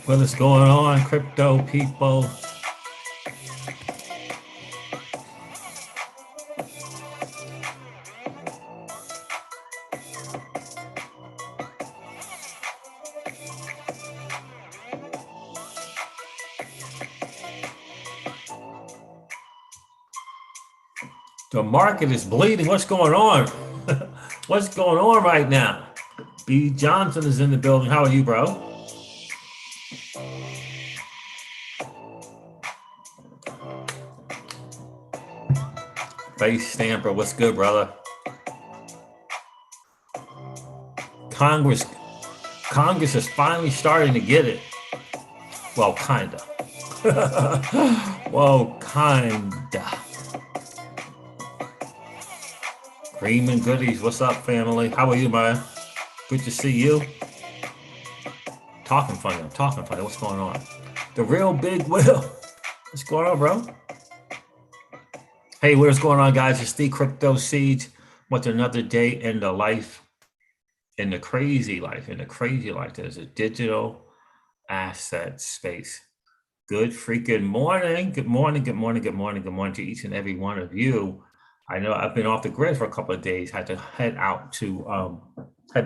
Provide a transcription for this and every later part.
What is going on, crypto people? The market is bleeding. What's going on? What's going on right now? B. Johnson is in the building. How are you, bro? Base Stamper, what's good, brother? Congress is finally starting to get it. Well, kinda. Well, kinda. Greenman Goodies, what's up, family? How are you, man? Good to see you. I'm talking funny. What's going on? The real Big Will. What's going on, bro? Hey, what's going on, guys? It's the Crypto Siege. What's another day in the life, in the crazy life, There's a digital asset space. Good freaking morning. Good morning to each and every one of you. I know I've been off the grid for a couple of days. Had to head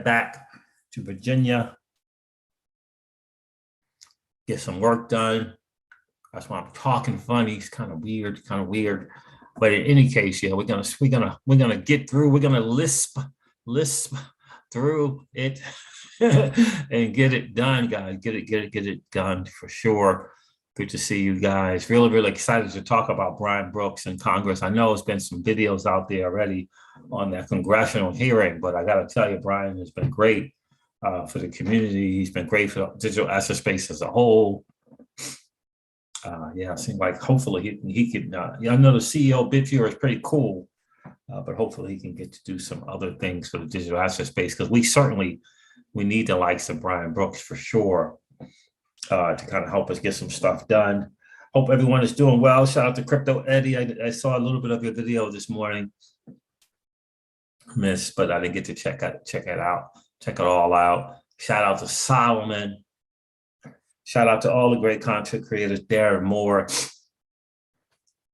back to Virginia, get some work done. That's why I'm talking funny. It's kind of weird. But in any case, yeah, we're gonna get through. We're gonna lisp through it and get it done, guys. Get it done for sure. Good to see you guys. Really excited to talk about Brian Brooks and Congress. I know there's been some videos out there already on that congressional hearing, but I got to tell you, Brian has been great for the community. He's been great for the digital asset space as a whole. Yeah, it seems like hopefully he can. I know the CEO bid here is pretty cool, but hopefully he can get to do some other things for the digital asset space, because we need the likes of Brian Brooks for sure to kind of help us get some stuff done. Hope everyone is doing well. Shout out to Crypto Eddie. I saw a little bit of your video this morning, but I didn't get to check it all out. Shout out to Solomon. Shout out to all the great content creators, Darren Moore,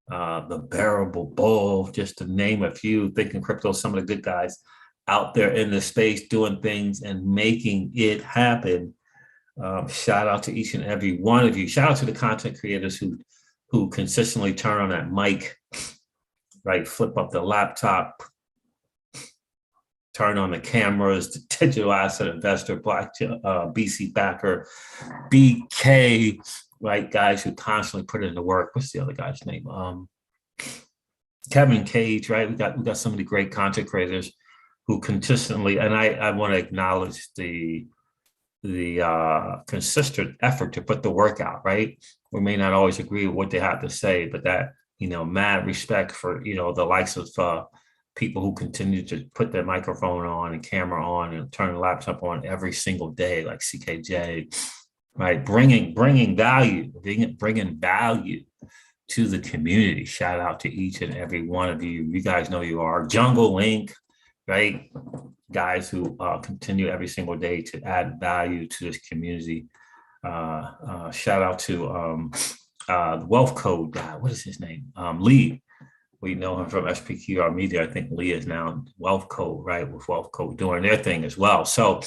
the Bearable Bull, just to name a few. Thinking Crypto, some of the good guys out there in the space doing things and making it happen. Shout out to each and every one of you. Shout out to the content creators who consistently turn on that mic, right? Flip up the laptop, turn on the cameras, the digital asset investor, Black BC backer, BK, right? Guys who constantly put in the work. What's the other guy's name? Kevin Cage, right? We got some of the great content creators who consistently, and I want to acknowledge the consistent effort to put the work out, right? We may not always agree with what they have to say, but that, mad respect for, the likes of people who continue to put their microphone on and camera on and turn the laptop on every single day, like CKJ, right? Bringing value to the community. Shout out to each and every one of you. You guys know you are. Jungle Link, right? Guys who continue every single day to add value to this community. Shout out to the Wealth Code guy. What is his name? Lee. We know him from SPQR Media. I think Lee is now Wealth Code, right? With Wealth Code doing their thing as well. So,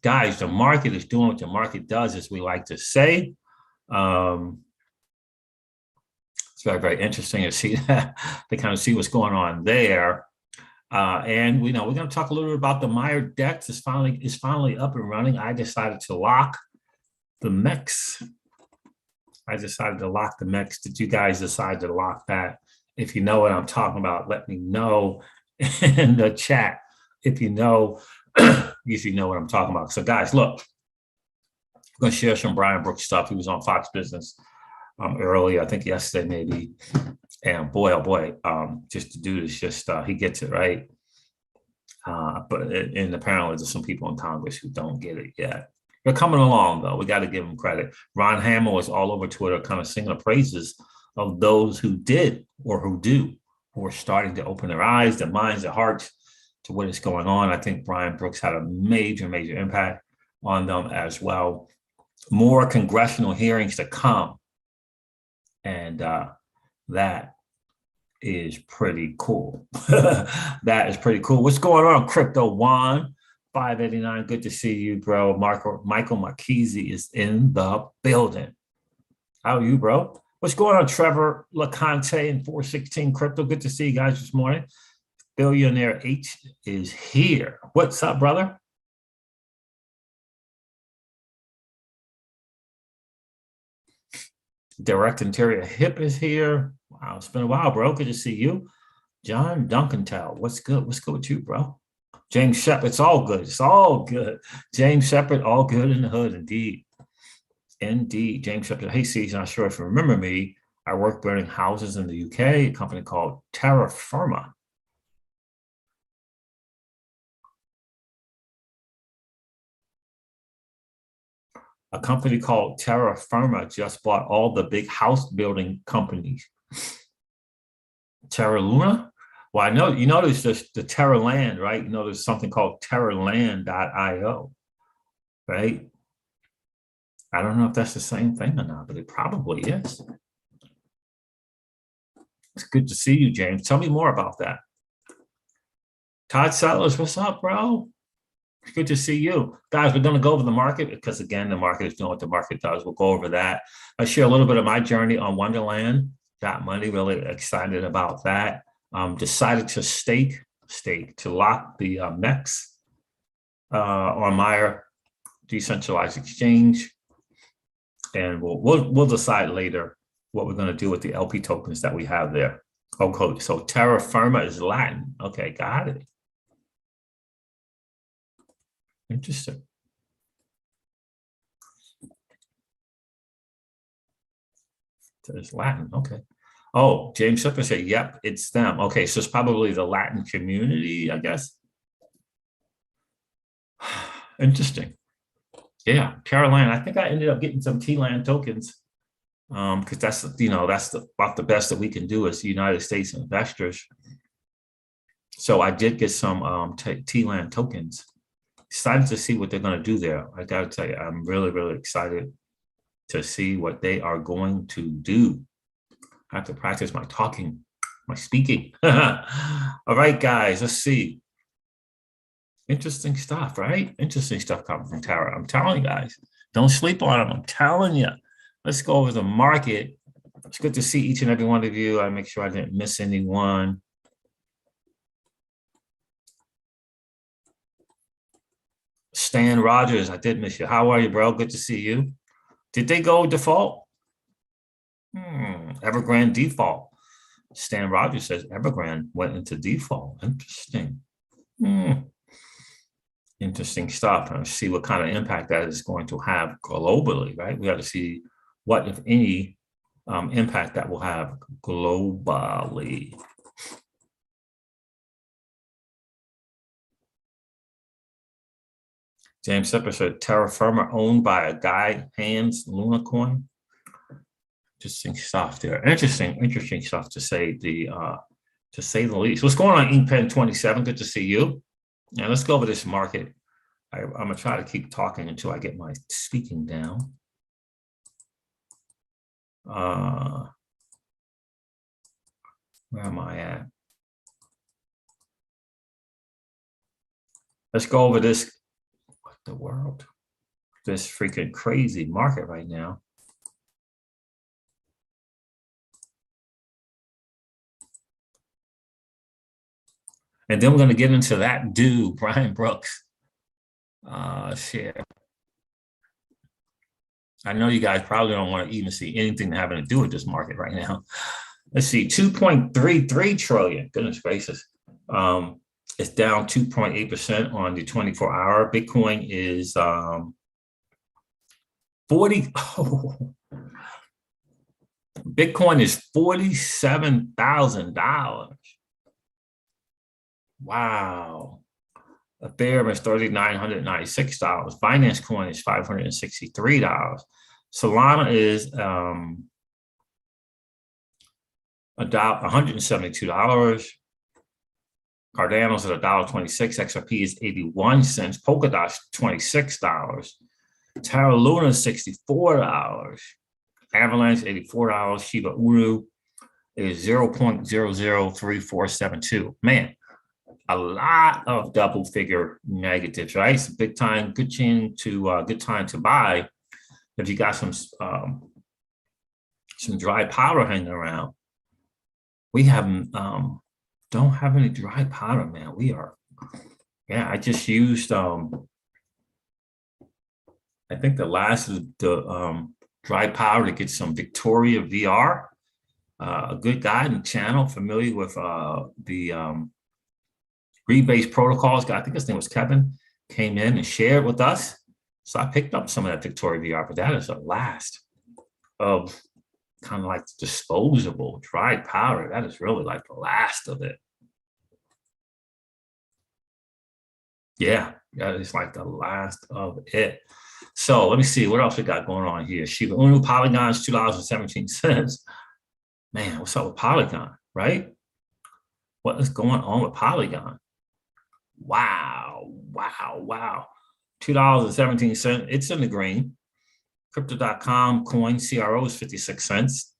guys, the market is doing what the market does, as we like to say. It's very interesting to see that, to kind of see what's going on there. And we're going to talk a little bit about the Meyer DEX. It's finally up and running. I decided to lock the MEX. Did you guys decide to lock that? If you know what I'm talking about, let me know in the chat. If you know, usually know what I'm talking about. So, guys, look, I'm going to share some Brian Brooks stuff. He was on Fox Business earlier, I think yesterday maybe. And boy, oh boy, just to do this, he gets it right. And apparently there's some people in Congress who don't get it yet. They're coming along, though. We got to give them credit. Ron Hammond was all over Twitter kind of singing the praises of those who did or who do, who are starting to open their eyes, their minds, their hearts to what is going on. I think Brian Brooks had a major impact on them as well. more congressional hearings to come. And that is pretty cool. That is pretty cool. What's going on, Crypto Juan? 589. Good to see you, bro. Michael Marchese is in the building. How are you, bro? What's going on, Trevor LeConte and 416 Crypto? Good to see you guys this morning. Billionaire H is here. What's up, brother? Direct Interior Hip is here. Wow, it's been a while, bro. Good to see you. John Duncantel, what's good? What's good with you, bro? James Shepard, it's all good. It's all good. James Shepard, all good in the hood, indeed. Indeed. James Shepard, hey, C's, not sure if you remember me. I work building houses in the UK, a company called Terra Firma. A company called Terra Firma just bought all the big house building companies. Terra Luna? Well, I know, you know, there's just the Terra Land, right? You know, there's something called TerraLand.io, right? I don't know if that's the same thing or not, but it probably is. It's good to see you, James. Tell me more about that. Todd Settlers, what's up, bro? It's good to see you. Guys, we're going to go over the market because, again, the market is doing what the market does. We'll go over that. I share a little bit of my journey on Wonderland. Got money, really excited about that. Decided to to lock the MEX on my decentralized exchange. And we'll decide later what we're going to do with the LP tokens that we have there. Okay, so Terra Firma is Latin. Okay, got it. Interesting. It's Latin. Okay. Oh, James Shepard said, yep, it's them. Okay, so it's probably the Latin community, I guess. Interesting. Yeah, Caroline, I think I ended up getting some T-Land tokens because that's, you know, that's about the best that we can do as United States investors. So I did get some T-Land tokens. Excited to see what they're going to do there. I got to tell you, I'm really, really excited to see what they are going to do. I have to practice my talking, my speaking. All right, guys, let's see. Interesting stuff, right? Interesting stuff coming from Terra. I'm telling you guys, don't sleep on them. I'm telling you. Let's go over the market. It's good to see each and every one of you. I make sure I didn't miss anyone. Stan Rogers, I did miss you. How are you, bro? Good to see you. Did they go default? Evergrande default. Stan Rogers says Evergrande went into default. Interesting. Interesting stuff. And see what kind of impact that is going to have globally, right? We have to see what, if any, impact that will have globally. James Sepper said Terra Firma owned by a guy, Hands Luna Coin. Interesting stuff there. Interesting stuff to say the least. What's going on, Inkpen 27? Good to see you. Now let's go over this market. I'm gonna try to keep talking until I get my speaking down. Where am I at? Let's go over this. What the world? This freaking crazy market right now. And then we're going to get into that dude, Brian Brooks. Share. I know you guys probably don't want to even see anything having to do with this market right now. Let's see, 2.33 trillion. Goodness gracious. It's down 2.8% on the 24-hour. Bitcoin is 40. Oh, Bitcoin is $47,000. Wow. Ethereum is $3,996. Binance Coin is $563. Solana is $172. Cardano's at $1.26. XRP is 81 cents. Polkadot's $26. Terra Luna, $64. Avalanche, $84. Shiba Inu is 0.003472. Man, a lot of double figure negatives, right? It's a big time, good time to buy if you got some dry powder hanging around. We don't have any dry powder, man. I just used I think the last is the dry powder to get some Victoria VR. A good guy in the channel, familiar with the rebase protocols guy. I think his name was Kevin, came in and shared with us. So I picked up some of that Victoria VR, but that is the last of kind of like disposable dry powder. That is really like the last of it. Yeah, that is like the last of it. So let me see what else we got going on here. Shiba Inu Polygon is $2.17. Man, what's up with Polygon, right? What is going on with Polygon? Wow. $2.17. It's in the green. Crypto.com coin CRO is 56 cents.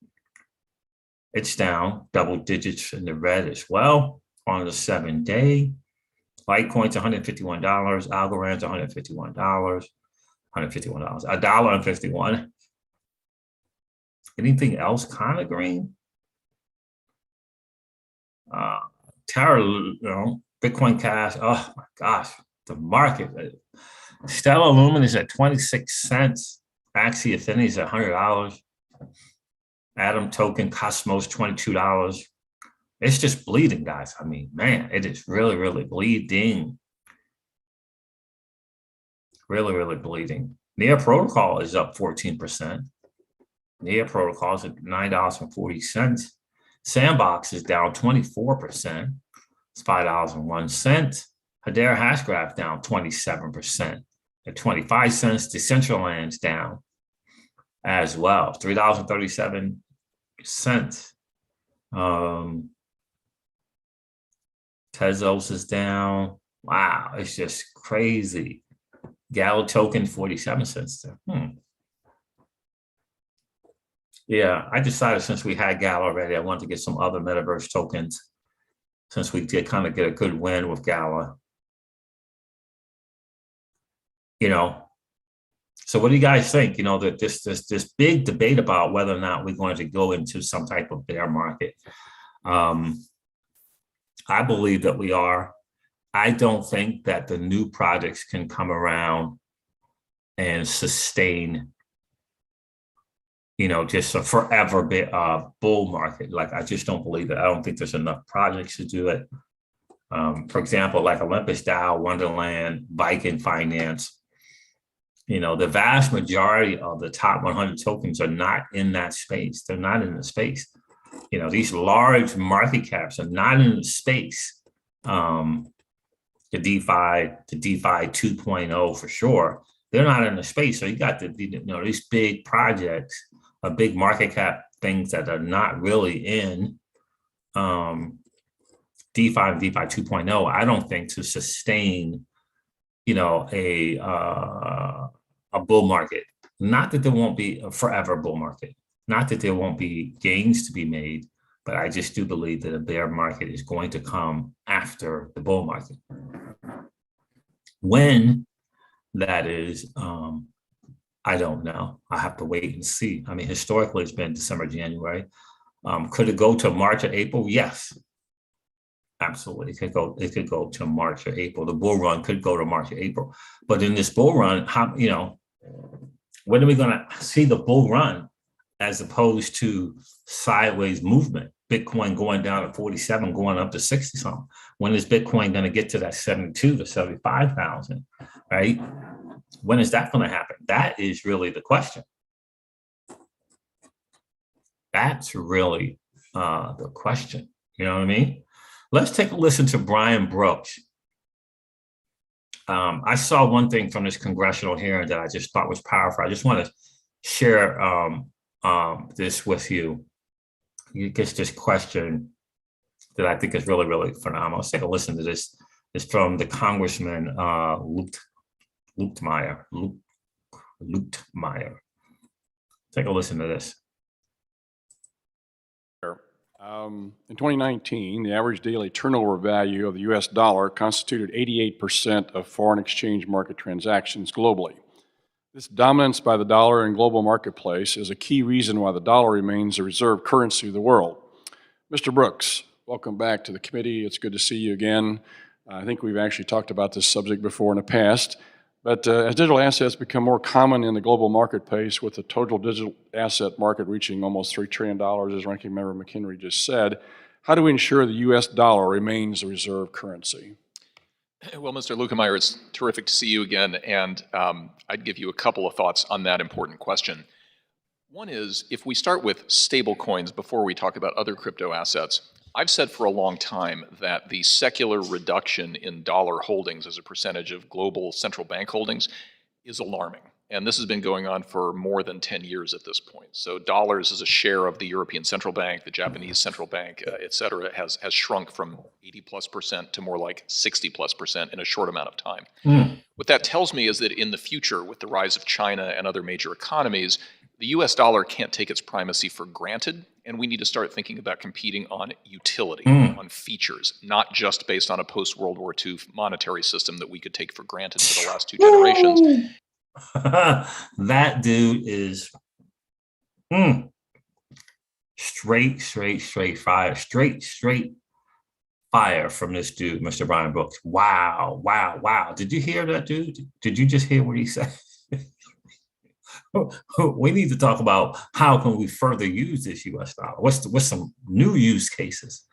It's down double digits in the red as well on the 7-day. Litecoin's $151. Algorand's $151. $151. $1.51. Anything else kind of green? Terra, Bitcoin Cash. Oh my gosh, the market. Stellar Lumen is at 26 cents. Axie Affinity is at $100. Atom Token Cosmos, $22. It's just bleeding, guys. I mean, man, it is really bleeding. Really bleeding. Near Protocol is up 14%. Near Protocol is at $9.40. Sandbox is down 24%. It's $5.01. Hedera Hashgraph down 27% at 25 cents. Decentraland's down as well, $3.37. Tezos is down. Wow, it's just crazy. Gallo token, 47 cents there. Yeah, I decided since we had Gallo already, I wanted to get some other metaverse tokens since we did kind of get a good win with Gala. So what do you guys think? That this big debate about whether or not we're going to go into some type of bear market. I believe that we are. I don't think that the new projects can come around and sustain, just a forever bull market. Like, I just don't believe it. I don't think there's enough projects to do it. For example, like Olympus DAO, Wonderland, Viking Finance. The vast majority of the top 100 tokens are not in that space. They're not in the space. These large market caps are not in the space. The DeFi 2.0 for sure. They're not in the space. So you got these big projects, big market cap things that are not really in DeFi and DeFi 2.0. I don't think to sustain, a bull market. Not that there won't be a forever bull market. Not that there won't be gains to be made, but I just do believe that a bear market is going to come after the bull market. When that is, I don't know. I have to wait and see. I mean, historically, it's been December, January. Could it go to March or April? Yes, absolutely. It could go to March or April. The bull run could go to March or April. But in this bull run, when are we going to see the bull run as opposed to sideways movement? Bitcoin going down to 47, going up to 60 something. When is Bitcoin going to get to that 72 to 75,000, right? When is that going to happen? That is really the question. That's really the question. You know what I mean? Let's take a listen to Brian Brooks. I saw one thing from this congressional hearing that I just thought was powerful. I just want to share this with you. You get this question that I think is really phenomenal. Let's take a listen to this. It's from the Congressman Luke Lutmeyer. Take a listen to this. In 2019, the average daily turnover value of the U.S. dollar constituted 88% of foreign exchange market transactions globally. This dominance by the dollar in global marketplace is a key reason why the dollar remains the reserve currency of the world. Mr. Brooks, welcome back to the committee. It's good to see you again. I think we've actually talked about this subject before in the past. But as digital assets become more common in the global marketplace, with the total digital asset market reaching almost $3 trillion, as Ranking Member McHenry just said, how do we ensure the U.S. dollar remains the reserve currency? Well, Mr. Lutmeyer, it's terrific to see you again, and I'd give you a couple of thoughts on that important question. One is, if we start with stable coins before we talk about other crypto assets, I've said for a long time that the secular reduction in dollar holdings as a percentage of global central bank holdings is alarming. And this has been going on for more than 10 years at this point. So dollars as a share of the European Central Bank, the Japanese Central Bank, et cetera, has shrunk from 80+% to more like 60+% in a short amount of time. What that tells me is that in the future, with the rise of China and other major economies, the US dollar can't take its primacy for granted, and we need to start thinking about competing on utility, on features, not just based on a post-World War II monetary system that we could take for granted for the last 2 generations. That dude is straight fire. Straight fire from this dude, Mr. Brian Brooks. Wow. Did you hear that, dude? Did you just hear what he said? We need to talk about how can we further use this US dollar. What's some new use cases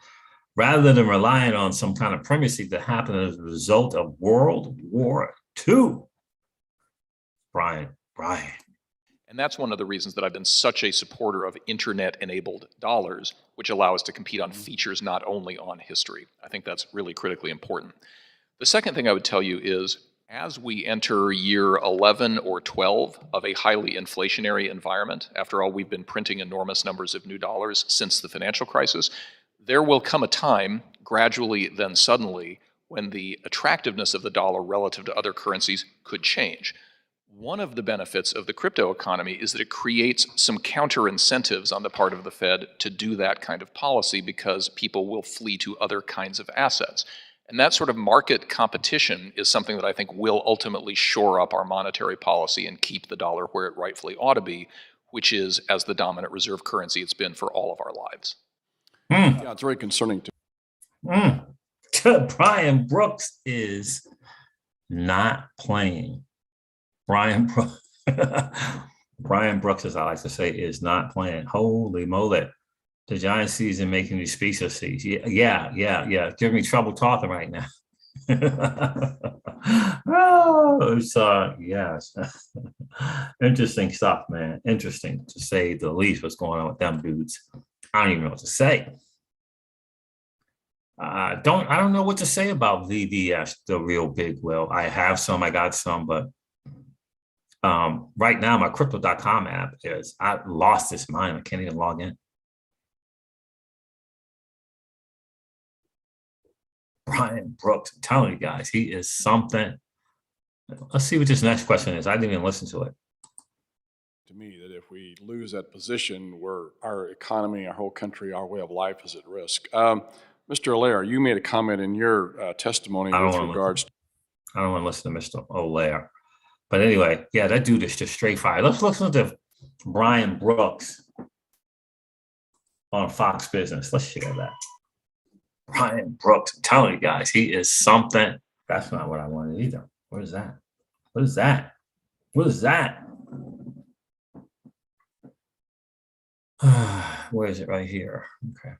rather than relying on some kind of primacy that happened as a result of World War II. Brian. And that's one of the reasons that I've been such a supporter of internet-enabled dollars, which allow us to compete on features, not only on history. I think that's really critically important. The second thing I would tell you is, as we enter year 11 or 12 of a highly inflationary environment, after all, we've been printing enormous numbers of new dollars since the financial crisis, there will come a time, gradually then suddenly, when the attractiveness of the dollar relative to other currencies could change. One of the benefits of the crypto economy is that it creates some counter incentives on the part of the Fed to do that kind of policy, because people will flee to other kinds of assets. And that sort of market competition is something that I think will ultimately shore up our monetary policy and keep the dollar where it rightfully ought to be, which is as the dominant reserve currency it's been for all of our lives. Yeah, it's very concerning too. Brian Brooks is not playing. Brian Brooks, as I like to say, is not playing. Holy moly. The giant season making these species seeds. Yeah. Giving me trouble talking right now. Yes. Interesting stuff, man. Interesting to say the least, what's going on with them dudes. I don't even know what to say. I don't know what to say about VDS, the real big whale. I have some, I got some, but right now my crypto.com app I lost its mind. I can't even log in. Brian Brooks, I'm telling you guys, he is something. Let's see what this next question is. I didn't even listen to it. To me, that if we lose that position, where our economy, our whole country, our way of life is at risk. Mr. Allaire, you made a comment in your testimony with regards to... I don't want to listen to Mr. Allaire. But anyway, yeah, that dude is just straight fire. Let's listen to Brian Brooks on Fox Business. Let's share that. Brian Brooks, I'm telling you guys, he is something. That's not what I wanted either. What is that? What is that? What is that? Where is it? Right here. Okay.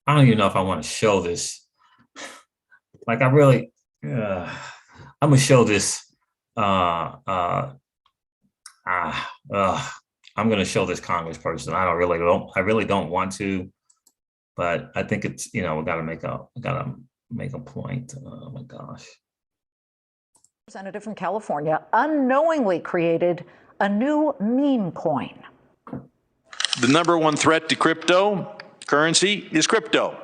I don't even know if I want to show this. Like, I really, I'm gonna show this. I'm gonna show this congressperson. I really don't want to, but I think it's, we gotta make a point. Oh my gosh. Representative from California unknowingly created a new meme coin. The number one threat to cryptocurrency is crypto.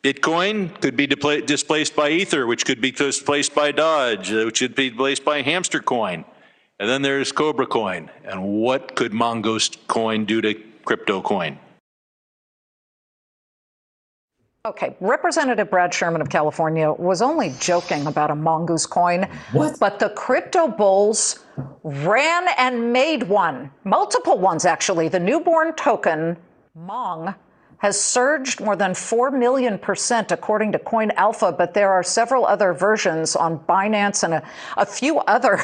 Bitcoin could be displaced by Ether, which could be displaced by Dodge, which could be displaced by Hamster Coin. And then there's Cobra Coin. And what could Mongoose Coin do to crypto coin? Okay, Representative Brad Sherman of California was only joking about a mongoose coin. What? But the crypto bulls ran and made one. Multiple ones, actually. The newborn token, Mong, has surged more than 4 million% according to Coin Alpha, but there are several other versions on Binance and a few other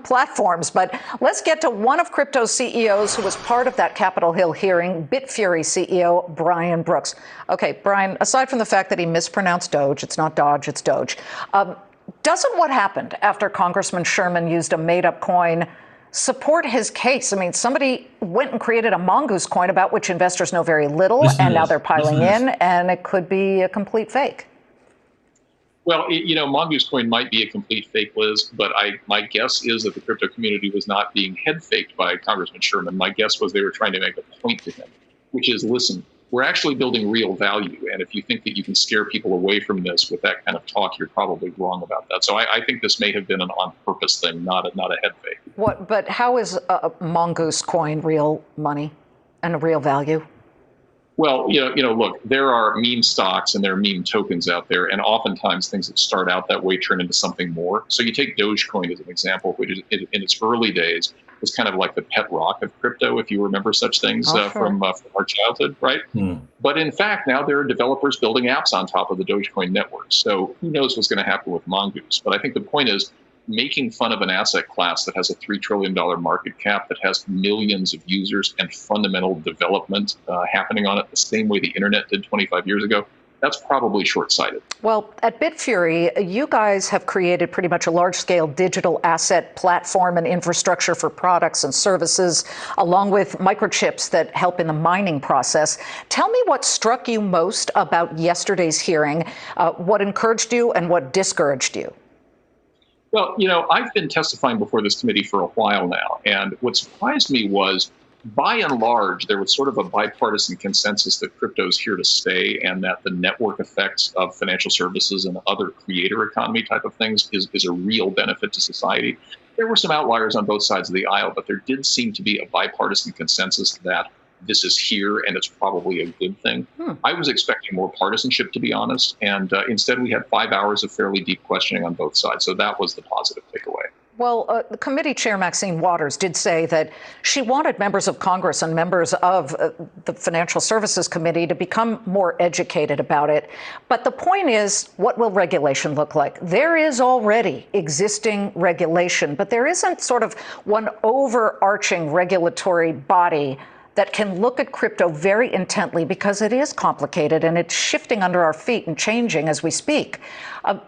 platforms. But let's get to one of crypto's CEOs who was part of that Capitol Hill hearing, Bitfury CEO Brian Brooks. Okay, Brian, aside from the fact that he mispronounced Doge, it's not Dodge, it's Doge, doesn't what happened after Congressman Sherman used a made-up coin support his case? I mean, somebody went and created a mongoose coin about which investors know very little, and now they're piling in, and it could be a complete fake. Well, mongoose coin might be a complete fake, Liz, but my guess is that the crypto community was not being head faked by Congressman Sherman. My guess was they were trying to make a point to him, which is, listen, we're actually building real value. And if you think that you can scare people away from this with that kind of talk, you're probably wrong about that. So I think this may have been an on-purpose thing, not a head fake. But how is a mongoose coin real money and a real value? Well, look, there are meme stocks and there are meme tokens out there, and oftentimes things that start out that way turn into something more. So you take Dogecoin as an example, which is, in its early days was kind of like the pet rock of crypto, if you remember such things from our childhood, right? But in fact, now there are developers building apps on top of the Dogecoin network. So who knows what's going to happen with Mongoose? But I think the point is, making fun of an asset class that has a $3 trillion market cap, that has millions of users and fundamental development happening on it the same way the internet did 25 years ago, that's probably short-sighted. Well, at Bitfury, you guys have created pretty much a large-scale digital asset platform and infrastructure for products and services, along with microchips that help in the mining process. Tell me what struck you most about yesterday's hearing, what encouraged you and what discouraged you. Well, I've been testifying before this committee for a while now, and what surprised me was, by and large, there was sort of a bipartisan consensus that crypto's here to stay and that the network effects of financial services and other creator economy type of things is a real benefit to society. There were some outliers on both sides of the aisle, but there did seem to be a bipartisan consensus that this is here and it's probably a good thing. I was expecting more partisanship, to be honest, and instead we had 5 hours of fairly deep questioning on both sides, so that was the positive takeaway. Well, the committee chair, Maxine Waters, did say that she wanted members of Congress and members of the Financial Services Committee to become more educated about it. But the point is, what will regulation look like? There is already existing regulation, but there isn't sort of one overarching regulatory body that can look at crypto very intently because it is complicated and it's shifting under our feet and changing as we speak.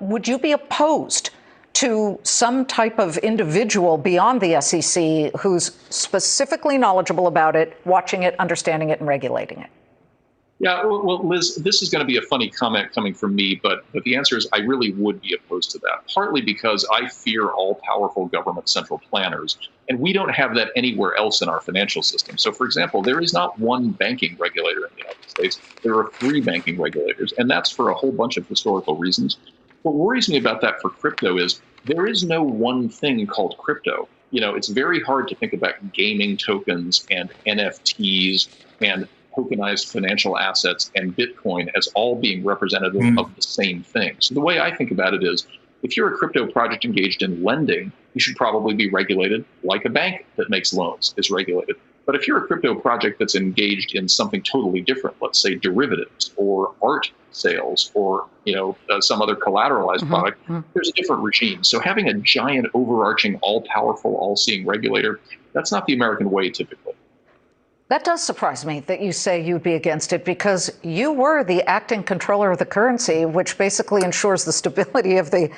Would you be opposed to some type of individual beyond the SEC who's specifically knowledgeable about it, watching it, understanding it, and regulating it? Yeah, well, Liz, this is going to be a funny comment coming from me, but the answer is I really would be opposed to that, partly because I fear all-powerful government central planners, and we don't have that anywhere else in our financial system. So, for example, there is not one banking regulator in the United States. There are 3 banking regulators, and that's for a whole bunch of historical reasons. What worries me about that for crypto is there is no one thing called crypto. It's very hard to think about gaming tokens and NFTs and tokenized financial assets and Bitcoin as all being representative of the same thing. So the way I think about it is, if you're a crypto project engaged in lending, you should probably be regulated like a bank that makes loans is regulated. But if you're a crypto project that's engaged in something totally different, let's say derivatives or art sales or some other collateralized product, there's a different regime. So having a giant, overarching, all-powerful, all-seeing regulator, that's not the American way typically. That does surprise me that you say you'd be against it, because you were the acting controller of the currency, which basically ensures the stability of the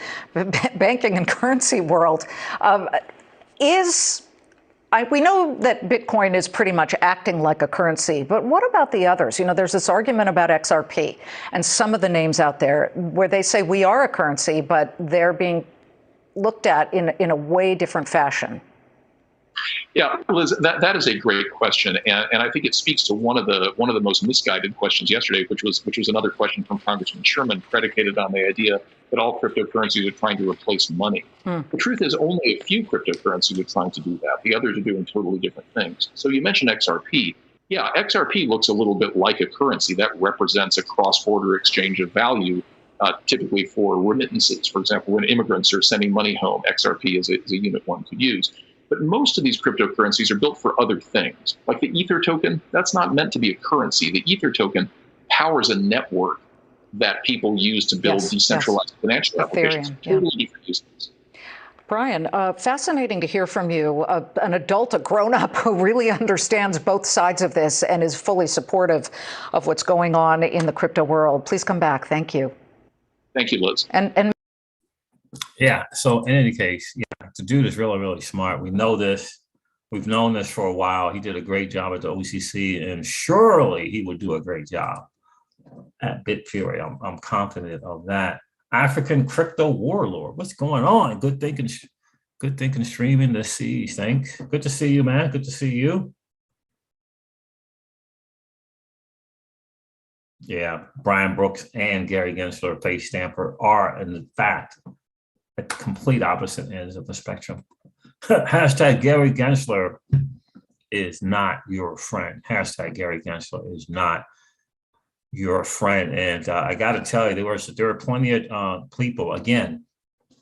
banking and currency world. We know that Bitcoin is pretty much acting like a currency, but what about the others? There's this argument about XRP and some of the names out there where they say we are a currency, but they're being looked at in a way different fashion. Yeah, Liz, that is a great question, and I think it speaks to one of the most misguided questions yesterday, which was another question from Congressman Sherman, predicated on the idea that all cryptocurrencies are trying to replace money. The truth is, only a few cryptocurrencies are trying to do that. The others are doing totally different things. So you mentioned XRP. Yeah, XRP looks a little bit like a currency that represents a cross-border exchange of value, typically for remittances. For example, when immigrants are sending money home, XRP is a unit one could use. But most of these cryptocurrencies are built for other things. Like the Ether token, that's not meant to be a currency. The Ether token powers a network that people use to build decentralized financial applications. Totally different uses. Brian, fascinating to hear from you, an adult, a grown-up who really understands both sides of this and is fully supportive of what's going on in the crypto world. Please come back. Thank you. Thank you, Liz. And yeah, so in any case, yeah, the dude is really, really smart. We know this. We've known this for a while. He did a great job at the OCC, and surely he would do a great job at Bitfury. I'm confident of that. African crypto warlord. What's going on? Good thinking, streaming the seas. Thanks. Good to see you, man. Good to see you. Yeah, Brian Brooks and Gary Gensler, Face Stamper are, in fact, at complete opposite ends of the spectrum. Hashtag Gary Gensler is not your friend. Hashtag Gary Gensler is not your friend. And I got to tell you, there were plenty of people. Again,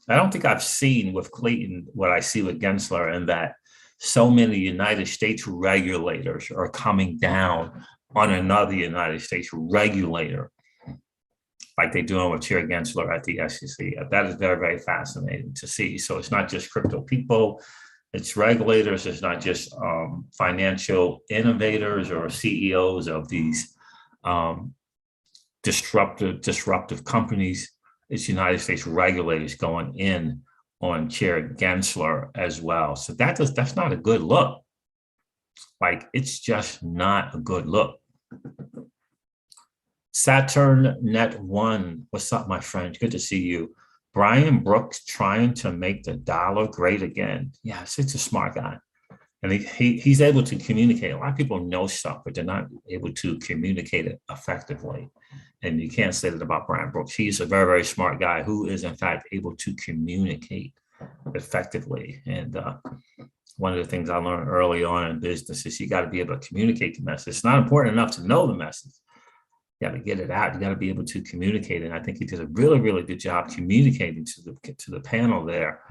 I don't think I've seen with Clayton what I see with Gensler, and that so many United States regulators are coming down on another United States regulator, like they're doing with Chair Gensler at the SEC. That is very, very fascinating to see. So it's not just crypto people, it's regulators. It's not just financial innovators or CEOs of these disruptive companies. It's United States regulators going in on Chair Gensler as well. So that's not a good look. Like, it's just not a good look. Saturn Net One, what's up, my friend? Good to see you. Brian Brooks trying to make the dollar great again. Yes, it's a smart guy. And he's able to communicate. A lot of people know stuff, but they're not able to communicate it effectively. And you can't say that about Brian Brooks. He's a very, very smart guy who is, in fact, able to communicate effectively. And one of the things I learned early on in business is you got to be able to communicate the message. It's not important enough to know the message. You got to get it out. You got to be able to communicate it. And I think he did a really, really good job communicating to the panel there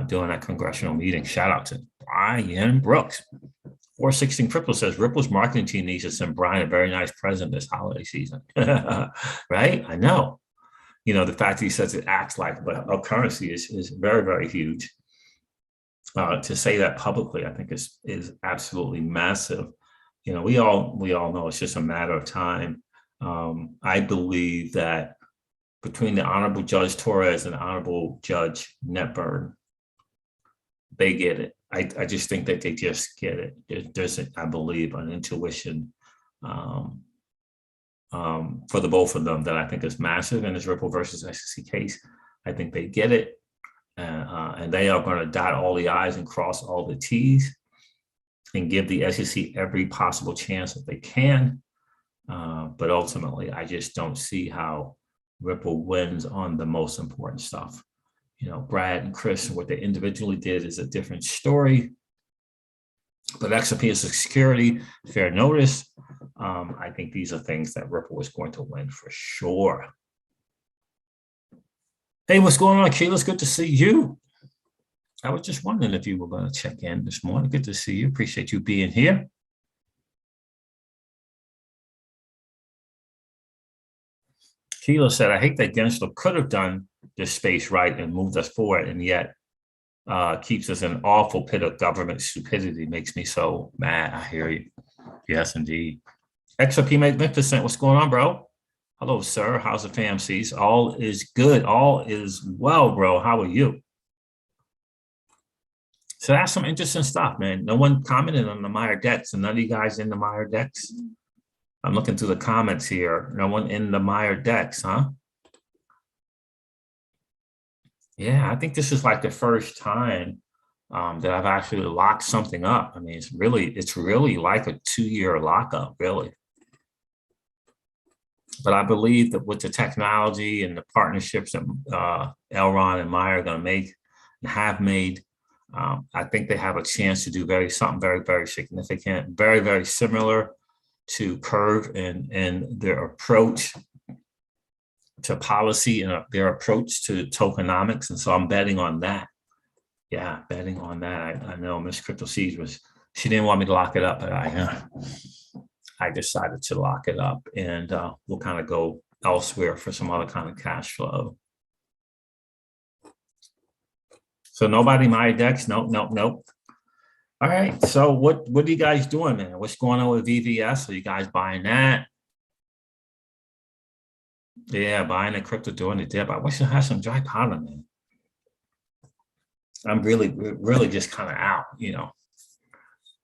during that congressional meeting. Shout out to Brian Brooks. 416 Crypto says Ripple's marketing team needs to send Brian a very nice present this holiday season. Right? I know. You know, the fact that he says it acts like a currency is very, very huge. To say that publicly, I think is absolutely massive. You know, we all know it's just a matter of time. I believe that between the Honorable Judge Torres and the Honorable Judge Netburn, they get it. I just think that they just get it. There's, I believe, an intuition for the both of them that I think is massive in this Ripple versus SEC case. I think they get it. And they are going to dot all the I's and cross all the T's and give the SEC every possible chance that they can. But ultimately, I just don't see how Ripple wins on the most important stuff. You know, Brad and Chris, what they individually did is a different story. But XRP is a security, fair notice. I think these are things that Ripple is going to win for sure. Hey, what's going on, Keila? It's good to see you. I was just wondering if you were going to check in this morning. Good to see you. Appreciate you being here. Keila said, I hate that Gensler could have done this space right and moved us forward, and yet keeps us in an awful pit of government stupidity. Makes me so mad. I hear you. Yes, indeed. XRP Magnificent, what's going on, bro? Hello, sir. How's the FAMCs? All is good. All is well, bro. How are you? So that's some interesting stuff, man. No one commented on the Meyer Decks, and none of you guys in the Meyer Decks. I'm looking through the comments here. No one in the Meyer Decks, huh? Yeah, I think this is like the first time that I've actually locked something up. I mean, it's really like a 2-year lockup, really. But I believe that with the technology and the partnerships that Elron and Meyer are going to make and have made, I think they have a chance to do something very, very significant, very, very similar to Curve and their approach to policy and their approach to tokenomics. And so I'm betting on that. Yeah, betting on that. I know Miss Crypto Seeds she didn't want me to lock it up, but I decided to lock it up, and we'll kind of go elsewhere for some other kind of cash flow. So nobody my decks? Nope, nope, nope. All right. So what are you guys doing, man? What's going on with VVS? Are you guys buying that? Yeah, buying the crypto during the dip. I wish I had some dry powder, man. I'm really just kind of out, you know.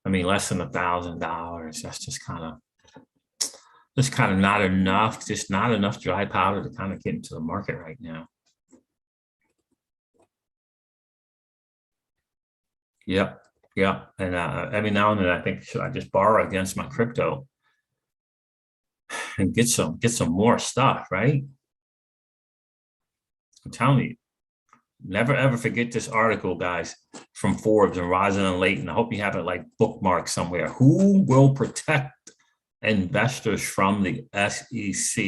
I mean, less than $1,000. That's just kind of not enough. Just not enough dry powder to kind of get into the market right now. Yep. And every now and then I think, should I just borrow against my crypto and get some more stuff, right? I'm telling you, never ever forget this article, guys, from Forbes and Rosalind Layton. I hope you have it like bookmarked somewhere. Who will protect investors from the SEC?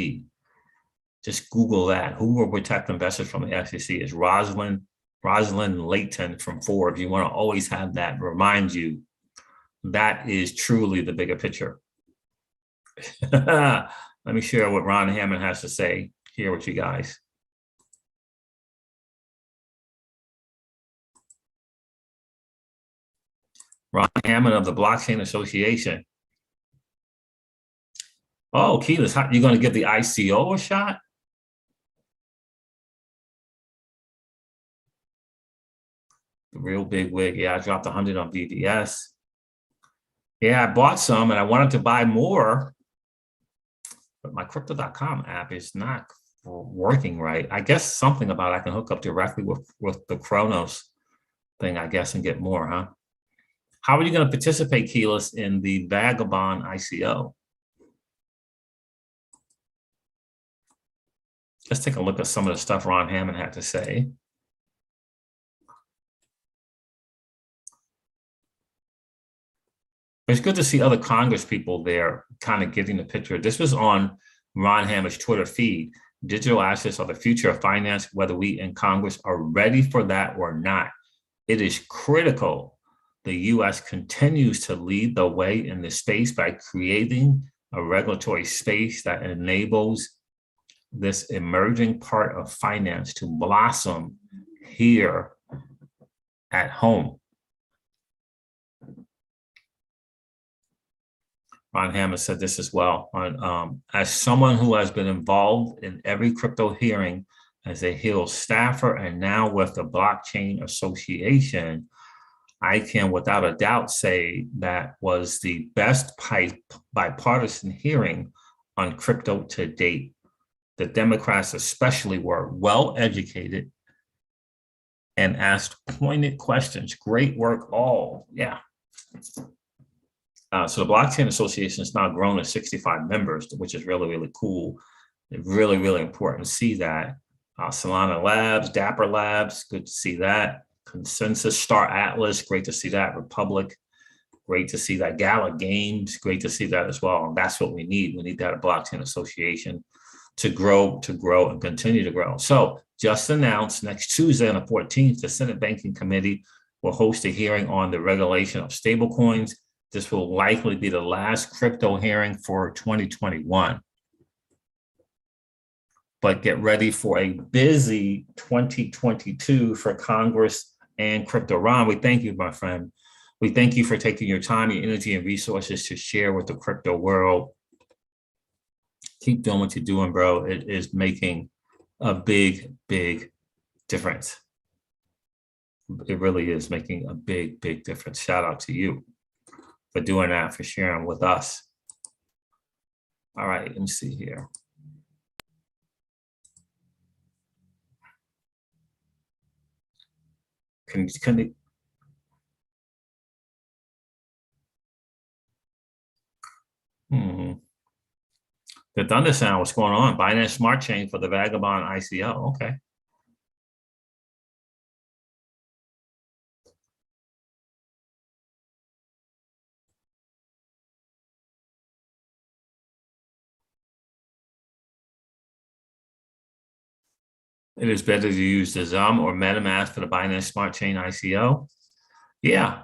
Just Google that. Who will protect investors from the SEC? Is Rosalind Layton from Forbes. You want to always have that remind you that is truly the bigger picture. Let me share what Ron Hammond has to say here with you guys. Ron Hammond of the Blockchain Association. Oh, Keyless, you're going to give the ICO a shot? The real big wig. Yeah, I dropped 100 on VVS. Yeah, I bought some and I wanted to buy more, but my crypto.com app is not working right. I guess something about I can hook up directly with the Kronos thing, I guess, and get more, huh? How are you going to participate, Keyless, in the Vagabond ICO? Let's take a look at some of the stuff Ron Hammond had to say. It's good to see other Congress people there kind of getting the picture. This was on Ron Hammond's Twitter feed. Digital assets are the future of finance, whether we in Congress are ready for that or not. It is critical the U.S. continues to lead the way in this space by creating a regulatory space that enables this emerging part of finance to blossom here at home. Ron Hammond said this as well. As someone who has been involved in every crypto hearing as a Hill staffer and now with the Blockchain Association, I can without a doubt say that was the best bipartisan hearing on crypto to date. The Democrats especially were well educated and asked pointed questions. Great work all. Yeah. So the Blockchain Association is now grown to 65 members, which is really, really cool. It's really, really important to see that. Solana Labs, Dapper Labs, good to see that. Consensus, Star Atlas, great to see that. Republic, great to see that. Gala Games, great to see that as well. And that's what we need. We need that Blockchain Association to grow, and continue to grow. So just announced next Tuesday on the 14th, the Senate Banking Committee will host a hearing on the regulation of stablecoins. This will likely be the last crypto hearing for 2021. But get ready for a busy 2022 for Congress and crypto. Ron, we thank you, my friend. We thank you for taking your time, your energy, and resources to share with the crypto world. Keep doing what you're doing, bro. It is making a big, big difference. It really is making a big, big difference. Shout out to you for doing that, for sharing with us. All right, let me see here. Can The thunder sound, what's going on? Binance Smart Chain for the Vagabond ICO. Okay. It is better to use the Zum or MetaMask for the Binance Smart Chain ICO. Yeah.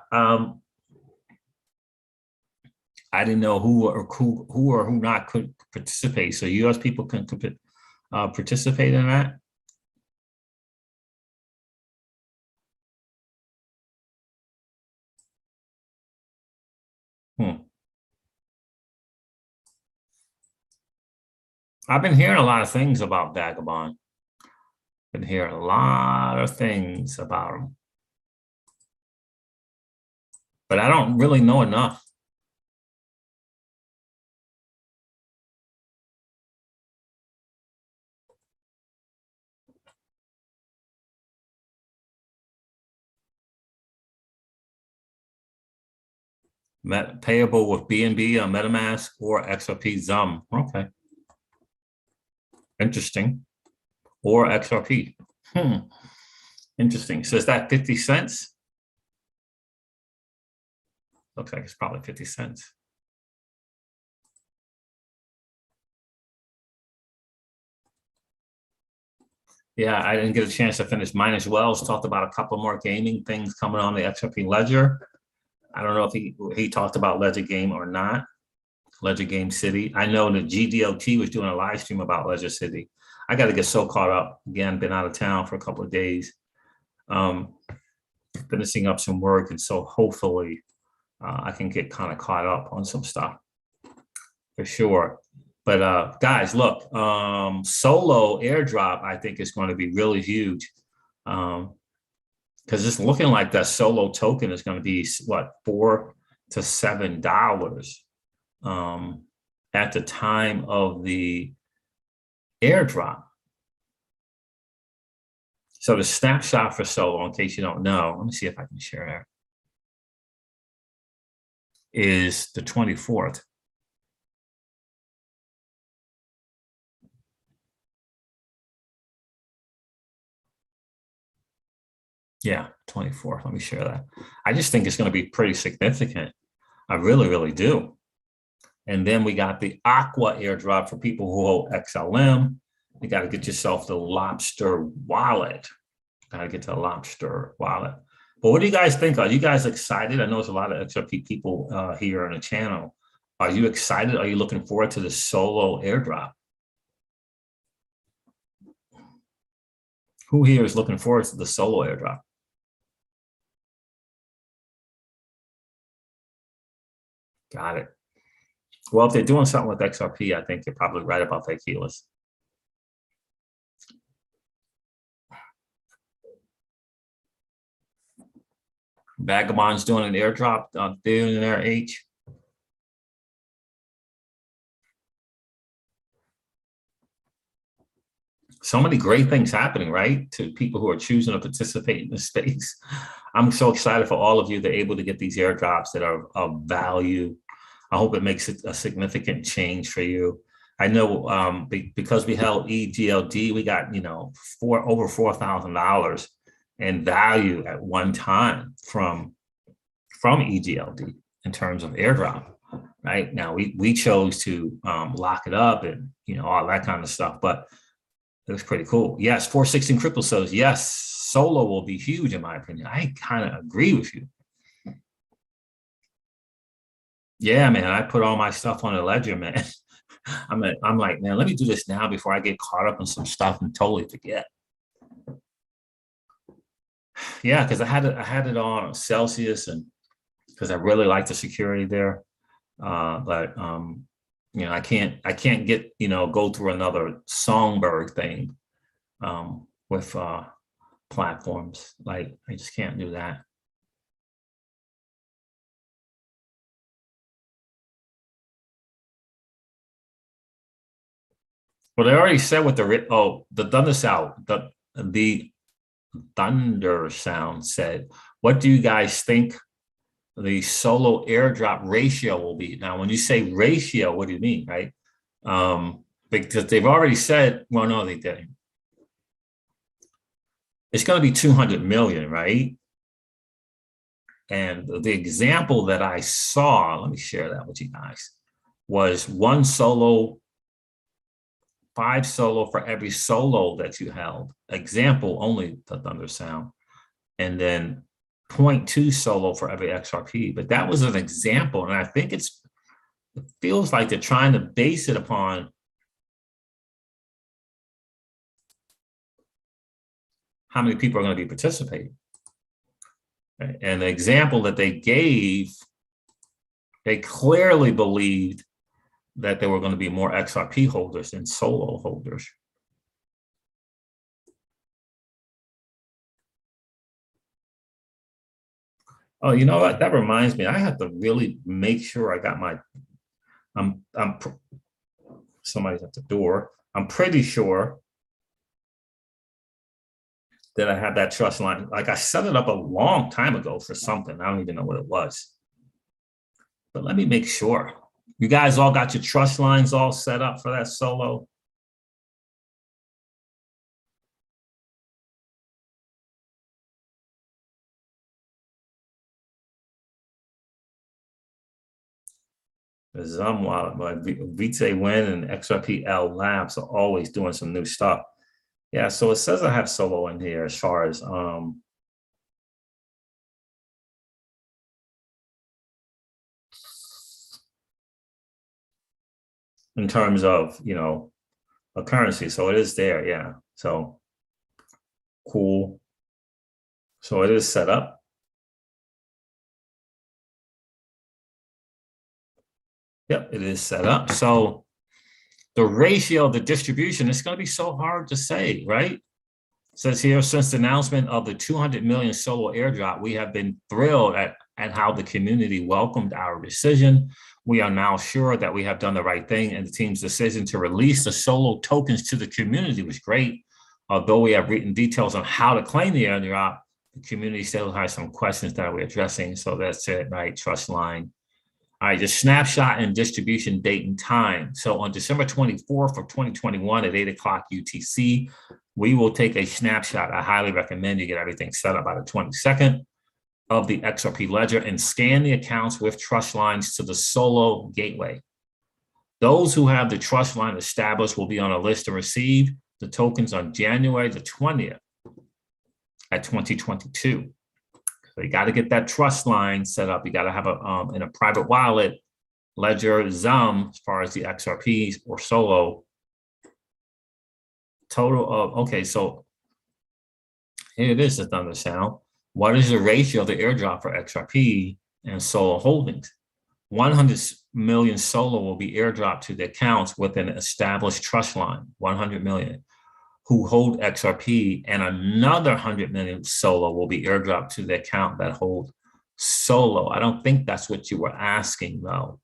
I didn't know who or who not could participate. So U.S. people can participate in that. I've been hearing a lot of things about Vagabond. Been hearing a lot of things about them, but I don't really know enough. Payable with BNB on MetaMask or XRP Zum. Okay. Interesting. Or XRP. Interesting. So is that 50 cents? Looks like it's probably 50 cents. Yeah, I didn't get a chance to finish mine as well. Talked about a couple more gaming things coming on the XRP Ledger. I don't know if he talked about Ledger Game or not. Ledger Game City. I know that GDLT was doing a live stream about Ledger City. I got to get so caught up. Again, been out of town for a couple of days. Finishing up some work, and so hopefully I can get kind of caught up on some stuff for sure. But guys, look, Solo AirDrop I think is going to be really huge, because it's looking like that Solo token is going to be what, $4 to $7 at the time of the airdrop. So the snapshot for Solo, in case you don't know, let me see if I can share that, is the 24th. Yeah, 24th. Let me share that. I just think it's going to be pretty significant. I really, really do. And then we got the Aqua airdrop for people who hold XLM. You got to get yourself the Lobster wallet. Got to get to the Lobster wallet. But what do you guys think? Are you guys excited? I know there's a lot of XRP people here on the channel. Are you excited? Are you looking forward to the Solo airdrop? Who here is looking forward to the Solo airdrop? Got it. Well, if they're doing something with XRP, I think you're probably right about that, Keyless. Vagabond's doing an airdrop on Billionaire H. So many great things happening, right? To people who are choosing to participate in this space. I'm so excited for all of you that are able to get these airdrops that are of value. I hope it makes it a significant change for you. I know because we held EGLD, we got, you know, over $4,000 in value at one time from EGLD in terms of airdrop. Right now, we chose to lock it up and, you know, all that kind of stuff, but it was pretty cool. Yes, 416 Crypto says yes, Solo will be huge in my opinion. I kind of agree with you. Yeah, man, I put all my stuff on the ledger, man. I'm like, man, let me do this now before I get caught up in some stuff and totally forget. Yeah, because I had it on Celsius, and because I really like the security there, but you know, I can't get, you know, go through another Songbird thing with platforms. Like, I just can't do that. Well, they already said what the thunder sound, the thunder sound said. What do you guys think the solo airdrop ratio will be. Now, when you say ratio, what do you mean, right? Because they've already said, well, no, they didn't. It's going to be 200 million, right? And the example that I saw, let me share that with you guys, was 1 solo, 5 solo for every solo that you held. Example only the Thunder Sound. And then 0.2 solo for every XRP. But that was an example. And I think it feels like they're trying to base it upon how many people are going to be participating. And the example that they gave, they clearly believed that there were going to be more XRP holders than solo holders. Oh, you know what? That reminds me, I have to really make sure I got my, somebody's at the door. I'm pretty sure that I had that trust line. Like I set it up a long time ago for something. I don't even know what it was. But let me make sure. You guys all got your trust lines all set up for that solo? The Zum wallet, but Vite Win and XRP L Labs are always doing some new stuff. Yeah, so it says I have solo in here as far as in terms of, you know, a currency. So it is there, yeah. So cool. So it is set up. Yep, it is set up. So the ratio of the distribution, it's going to be so hard to say, right? It says here, since the announcement of the 200 million solo airdrop, we have been thrilled at how the community welcomed our decision. We are now sure that we have done the right thing, and the team's decision to release the solo tokens to the community was great. Although we have written details on how to claim the airdrop, the community still has some questions that we're addressing. So that's it, right? Trust line. All right, just snapshot and distribution date and time. So on December 24th of 2021 at 8 o'clock UTC, we will take a snapshot. I highly recommend you get everything set up by the 22nd of the XRP ledger and scan the accounts with trust lines to the solo gateway. Those who have the trust line established will be on a list to receive the tokens on January the 20th at 2022. So you got to get that trust line set up. You got to have a in a private wallet, ledger, Zum, as far as the XRPs or solo. Total of, okay, so here it is, the Thunder Sound. What is the ratio of the airdrop for XRP and solo holdings? 100 million solo will be airdropped to the accounts with an established trust line, 100 million. Who hold XRP, and another 100 million solo will be airdropped to the account that hold solo. I don't think that's what you were asking, though.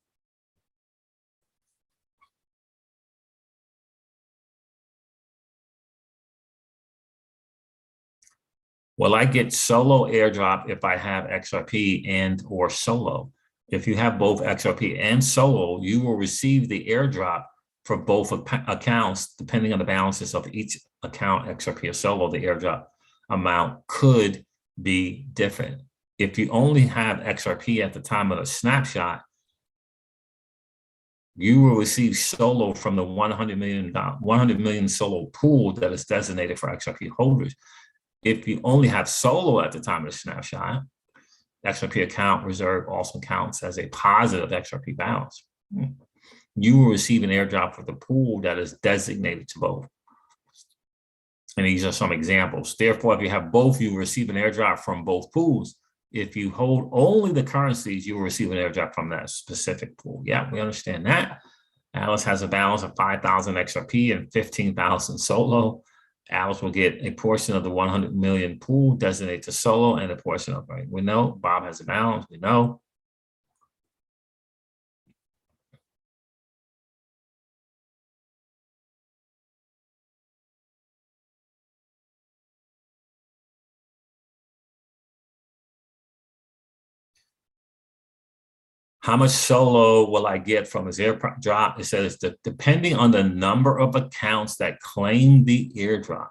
Well, I get solo airdrop if I have XRP and or solo. If you have both XRP and solo, you will receive the airdrop for both accounts, depending on the balances of each account, XRP or solo. The airdrop amount could be different. If you only have XRP at the time of the snapshot, you will receive solo from the 100 million solo pool that is designated for XRP holders. If you only have solo at the time of the snapshot, XRP account reserve also counts as a positive XRP balance. You will receive an airdrop for the pool that is designated to both. And these are some examples. Therefore, if you have both, you will receive an airdrop from both pools. If you hold only the currencies, you will receive an airdrop from that specific pool. Yeah, we understand that. Alice has a balance of 5,000 XRP and 15,000 solo. Alice will get a portion of the 100 million pool designated to solo and a portion of, right? We know Bob has a balance, we know. How much solo will I get from his airdrop? It says that depending on the number of accounts that claim the airdrop,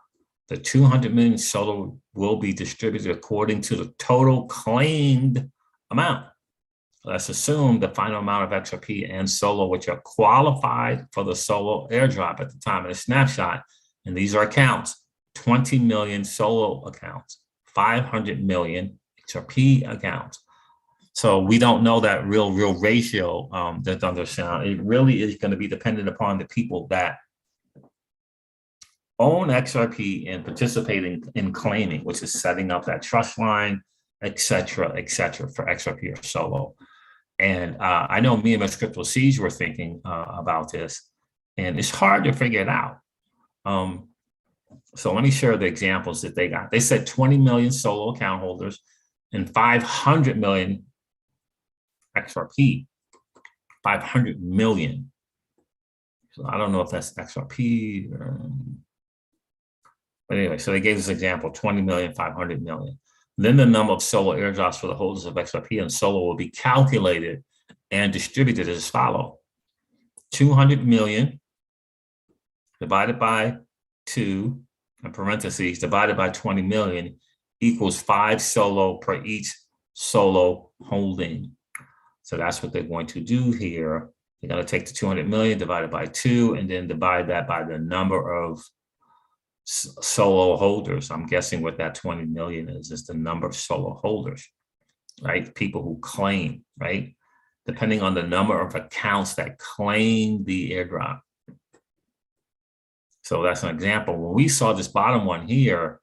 the 200 million solo will be distributed according to the total claimed amount. Let's assume the final amount of XRP and solo, which are qualified for the solo airdrop at the time of the snapshot. And these are accounts, 20 million solo accounts, 500 million XRP accounts. So we don't know that real ratio that's under sound. It really is going to be dependent upon the people that own XRP and participating in claiming, which is setting up that trust line, et cetera, for XRP or solo. And I know me and Miss Crypto Siege were thinking about this, and it's hard to figure it out. So let me share the examples that they got. They said 20 million solo account holders and 500 million XRP, 500 million. So I don't know if that's XRP, but anyway, so they gave this example, 20 million, 500 million. Then the number of solo airdrops for the holders of XRP and solo will be calculated and distributed as follows. 200 million divided by 2, in parentheses, divided by 20 million equals 5 solo per each solo holding. So that's what they're going to do here. They're going to take the 200 million divided by 2 and then divide that by the number of solo holders. I'm guessing what that 20 million is the number of solo holders, right? People who claim, right? Depending on the number of accounts that claim the airdrop. So that's an example. When we saw this bottom one here,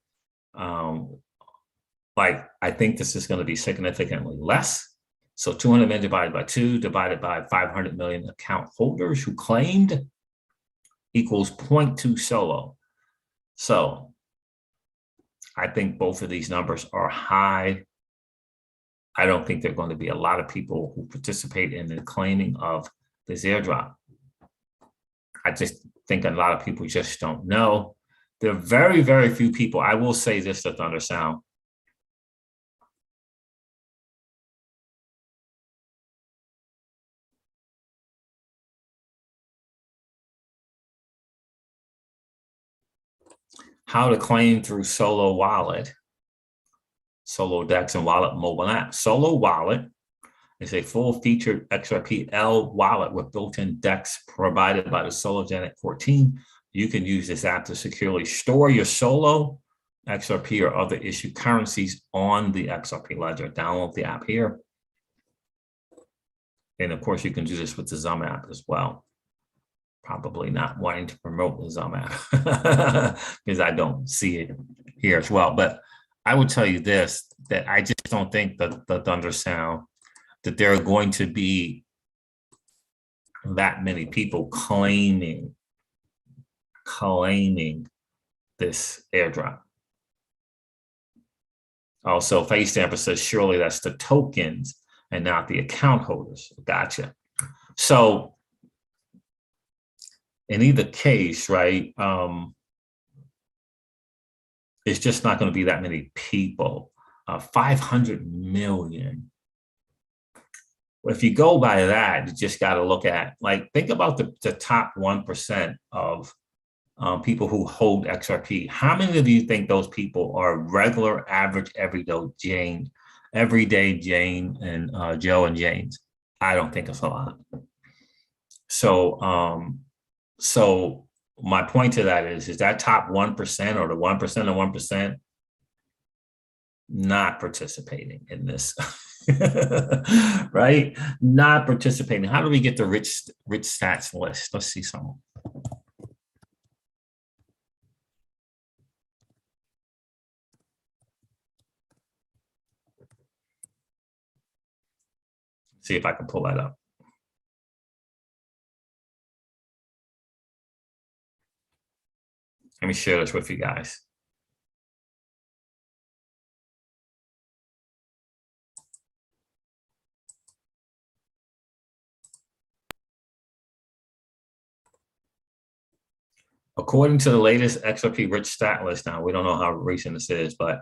like I think this is going to be significantly less. So 200 million divided by 2 divided by 500 million account holders who claimed equals 0.2 solo. So I think both of these numbers are high. I don't think there are going to be a lot of people who participate in the claiming of this airdrop. I just think a lot of people just don't know. There are very few people. I will say this to Thunder Sound. How to claim through Solo Wallet, Solo Dex and Wallet mobile app. Solo Wallet is a full-featured XRP wallet with built-in DEX provided by the Sologenic 14. You can use this app to securely store your Solo, XRP, or other issued currencies on the XRP ledger. Download the app here. And of course, you can do this with the Zum app as well. Probably not wanting to promote the Zum app because I don't see it here as well. But I would tell you this, that I just don't think that the Thunder Sound, that there are going to be that many people claiming this airdrop. Also, Face Stamper says, surely that's the tokens and not the account holders. Gotcha. So in either case, right, it's just not going to be that many people. 500 million. If you go by that, you just got to look at, like, think about the top 1% of people who hold XRP. How many of you think those people are regular, average, everyday Jane and Joe and James? I don't think it's a lot. So, so my point to that is that top 1% or the 1% of 1% not participating in this, right? Not participating. How do we get the rich stats list? Let's see some. See if I can pull that up. Let me share this with you guys. According to the latest XRP Rich stat list, now we don't know how recent this is, but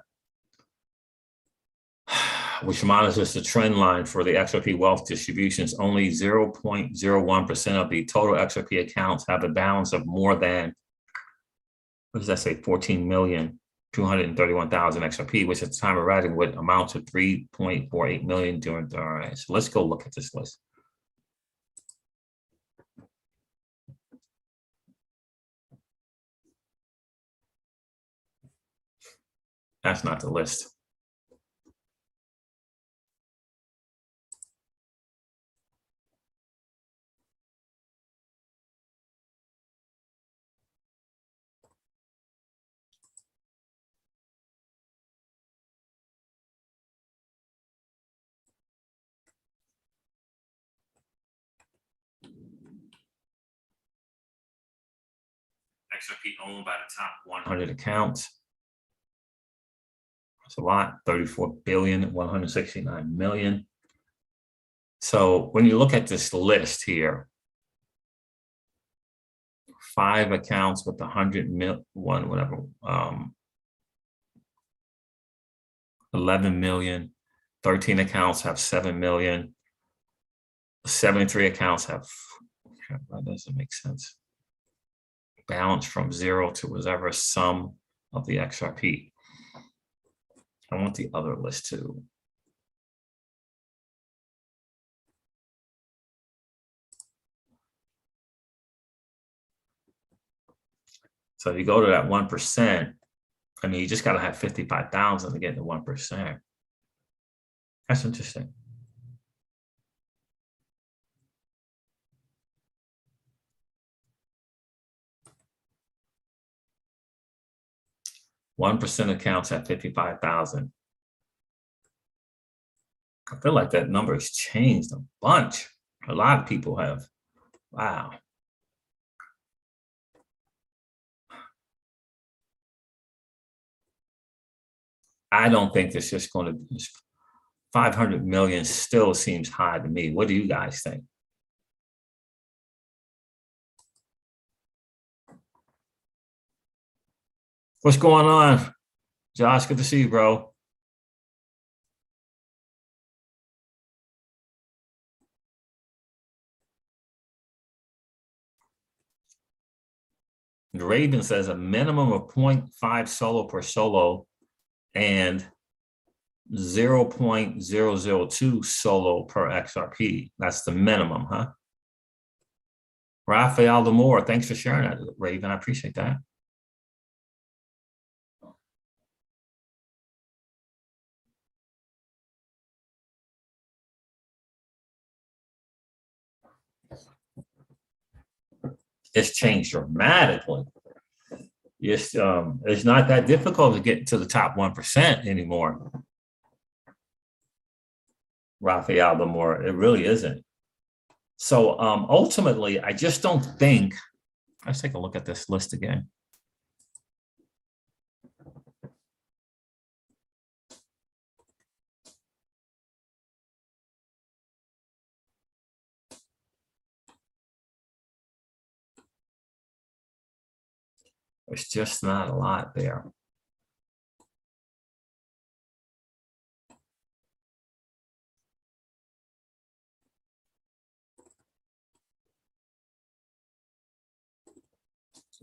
which monitors the trend line for the XRP wealth distributions. Only 0.01% of the total XRP accounts have a balance of more than, what does that say, 14,231,000 XRP, which at the time of writing would amount to 3.48 million during the, all right, so let's go look at this list. That's not the list. XRP owned by the top 100 accounts. That's a lot, 34,169,000,000. So when you look at this list here, 5 accounts with 100 mil, 11 million, 13 accounts have 7 million, 73 accounts have, that doesn't make sense. Balance from 0 to whatever sum of the XRP. I want the other list too. So if you go to that 1%, I mean, you just got to have 55,000 to get to 1%. That's interesting. %1 accounts at 55,000. I feel like that number has changed a bunch. A lot of people have. Wow. I don't think it's just going to, 500 million still seems high to me. What do you guys think? What's going on? Josh, good to see you, bro. The Raven says a minimum of 0.5 solo per solo and 0.002 solo per XRP. That's the minimum, huh? Raphael Demore, thanks for sharing that, Raven. I appreciate that. It's changed dramatically. It's not that difficult to get to the top 1% anymore. Raphael Demore, it really isn't. So ultimately, I just don't think, let's take a look at this list again. There's just not a lot there.